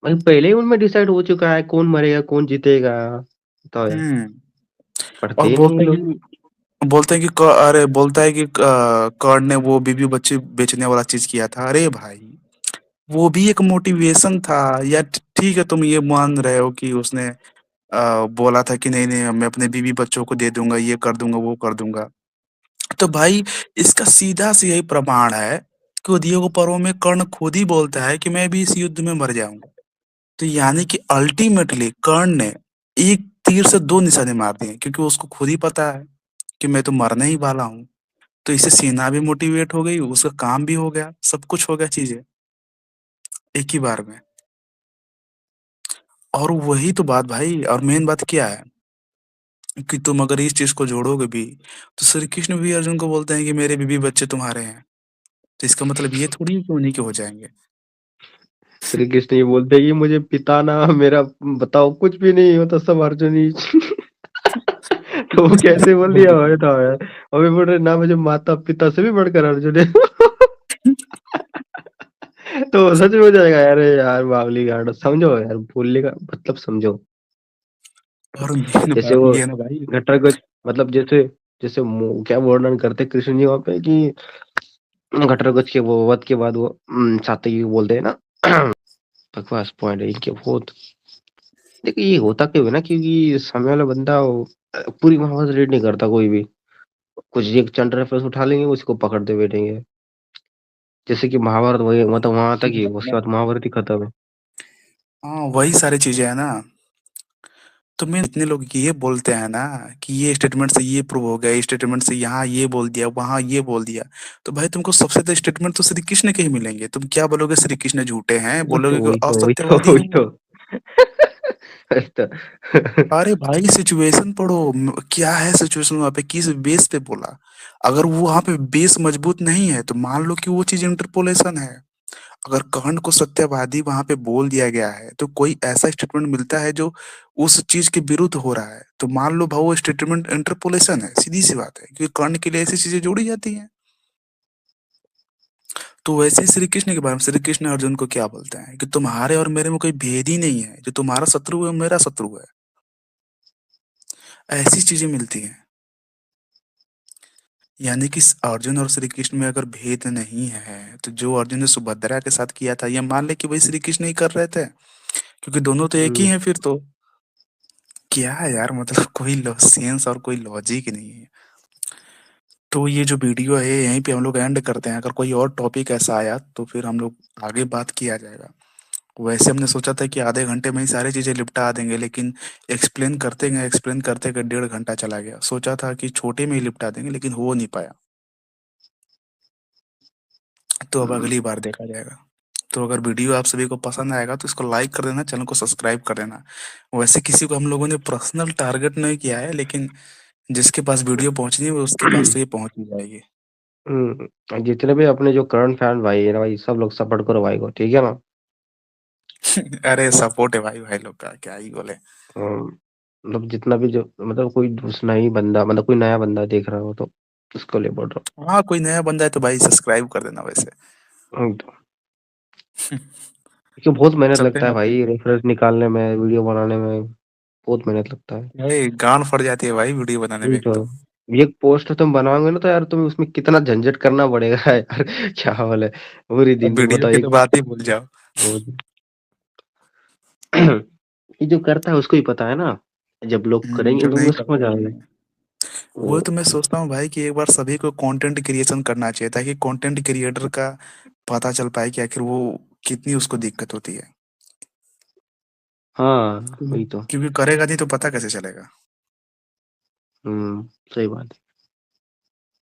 भाई पहले ही उनमें डिसाइड हो चुका है कौन मरेगा कौन जीतेगा, बताओ यार। हम्म। पढ़ते और ही नहीं ये लोग। बोलते हैं कि अरे बोलता है कि कर्ण ने वो बीबी बच्चे बेचने वाला चीज किया था। अरे भाई वो भी एक मोटिवेशन था। या ठीक है, तुम ये मान रहे हो कि उसने बोला था कि नहीं नहीं मैं अपने बीवी बच्चों को दे दूंगा, ये कर दूंगा वो कर दूंगा। तो भाई इसका सीधा से यही प्रमाण है कि उद्योग पर्व में कर्ण खुद ही बोलता है कि मैं भी इस युद्ध में मर जाऊंगा। तो यानी कि अल्टीमेटली कर्ण ने एक तीर से दो निशाने मार दिए, क्योंकि उसको खुद ही पता है कि मैं तो मरने ही वाला हूँ। तो इससे सेना भी मोटिवेट हो गई, उसका काम भी हो गया, सब कुछ हो गया चीजें एक ही बार में। और वही तो बात भाई, और मेन बात क्या है कि तुम अगर इस चीज को जोड़ोगे भी, तो श्री कृष्ण भी अर्जुन को बोलते हैं कि मेरे बीबी बच्चे तुम्हारे हैं। तो इसका मतलब ये थोड़ी है कि उन्हीं के हो जाएंगे। श्री कृष्ण ये बोलते हैं कि मुझे पिता ना मेरा, बताओ कुछ भी नहीं होता, सब अर्जुन ही। तो वो कैसे बोल दिया भाई, था यार। अभी बोल रहे ना मुझे माता पिता से भी बढ़कर अर्जुन है। तो सच में हो जाएगा यार, यार बावली गार्ड समझो यार, बोलने का मतलब समझो। और मेन जैसे बात वो ये है ना भाई। घटरगच, मतलब जैसे, जैसे क्या वर्णन करते कृष्ण जी वहां पे कि घटरगच के वो वध के बाद वो सात्यकी को बोलते हैं ना। बकवास पॉइंट है इनके बहुत। देखिए ये होता क्यों है ना, क्योंकि सामने वाला बंदा पूरी महाभारत रीड नहीं करता कोई भी, कुछ एक चंड रेफरेंस उठा लेंगे उसी को पकड़ते बैठेंगे। जैसे कि महाभारत वही मतलब वहां तक ही, उसके बाद महाभारत ही खत्म है। हाँ वही सारी चीजें है ना। तो मैं इतने लोग ये बोलते हैं ना कि ये स्टेटमेंट से ये प्रूव हो गया, ये स्टेटमेंट से यहाँ ये बोल दिया वहां ये बोल दिया। तो भाई तुमको सबसे ज्यादा स्टेटमेंट तो श्री कृष्ण के ही मिलेंगे। तुम क्या बोलोगे, श्री कृष्ण झूठे हैं, वही तो बोलोगे कि वही तो वही तो असत्यवादी वही हैं तो। वो। वही तो। अरे भाई सिचुएशन पढ़ो, क्या है सिचुएशन वहां पे, किस बेस पे बोला। अगर वो वहां पे बेस मजबूत नहीं है तो मान लो कि वो चीज इंटरपोलेशन है। अगर कर्ण को सत्यवादी वहां पे बोल दिया गया है, तो कोई ऐसा स्टेटमेंट मिलता है जो उस चीज के विरुद्ध हो रहा है, तो मान लो भाई वो स्टेटमेंट इंटरपोलेशन है, सीधी सी बात है, क्योंकि कर्ण के लिए ऐसी चीजें जोड़ी जाती हैं। तो वैसे ही श्री कृष्ण के बारे में श्री कृष्ण अर्जुन को क्या बोलते हैं कि तुम्हारे और मेरे में कोई भेद ही नहीं है, जो तुम्हारा शत्रु है वो मेरा शत्रु है। ऐसी चीजें मिलती हैं। यानी कि अर्जुन और श्री कृष्ण में अगर भेद नहीं है, तो जो अर्जुन ने सुभद्रा के साथ किया था, ये मान ले कि वही श्री कृष्ण ही कर रहे थे, क्योंकि दोनों तो एक ही हम्म। हैं फिर तो। क्या है यार, मतलब कोई सेंस और कोई लॉजिक नहीं है। तो ये जो वीडियो है यहीं पे हम लोग एंड करते हैं। अगर कोई और टॉपिक ऐसा आया तो फिर हम लोग आगे बात किया जाएगा। वैसे हमने सोचा था कि आधे घंटे में ही सारी चीजें निपटा देंगे, लेकिन एक्सप्लेन करते गए 1.5 घंटा चला गया। सोचा था कि छोटे में ही निपटा देंगे, लेकिन हो नहीं पाया। तो अब हम्म। अगली बार देखा जाएगा। तो अगर वीडियो आप सभी को पसंद आएगा तो इसको लाइक कर देना, चैनल को सब्सक्राइब कर देना। वैसे किसी को हम लोगों ने पर्सनल टारगेट नहीं किया है, लेकिन जिसके पास वीडियो पहुंचनी है वो उसके पास तो ये पहुंच ही जाएगी। जितने भी अपने जो करंट फैन भाई है ना भाई, सब लोग सपोर्ट करो भाई को, ठीक है ना। अरे सपोर्ट है भाई, भाई लोग का क्या ही बोले। मतलब जितना भी जो मतलब कोई दूसरा ही बंदा, मतलब कोई नया बंदा देख रहा हो तो उसको ले बोल रहा हाँ कोई नया बंदा है तो भाई सब्सक्राइब कर देना वैसे। हूँ तो। क्योंकि बहुत मेहनत चलते लगता हैं है ना फिर। भाई, रेफरेंस निकालने में, वीडियो बनाने में बहुत मेहनत लगता है। भाई गांड फट जाती है भाई वीडियो बनाने में वही एक तो। तो। एक पोस्ट तुम बनाओगे ना तो यार तुम्हें उसमें कितना झंझट करना पड़ेगा यार। क्या बोले, पूरी अब दिन की वीडियो बताओ की एक। तो बात ही भूल जाओ। वो ये जो करता है उसको ही पता है ना, जब लोग करेंगे जो तो नहीं वो करता समझ वो आएगा। नहीं। वो तो मैं सोचता हूँ भाई कि एक बार सभी को कंटेंट क्रिएशन करना चाहिए, ताकि कंटेंट क्रिएटर का पता चल पाए कि आखिर वो कितनी उसको दिक्कत होती है। हाँ, वही तो। क्योंकि करेगा नहीं तो पता कैसे चलेगा? सही बात है।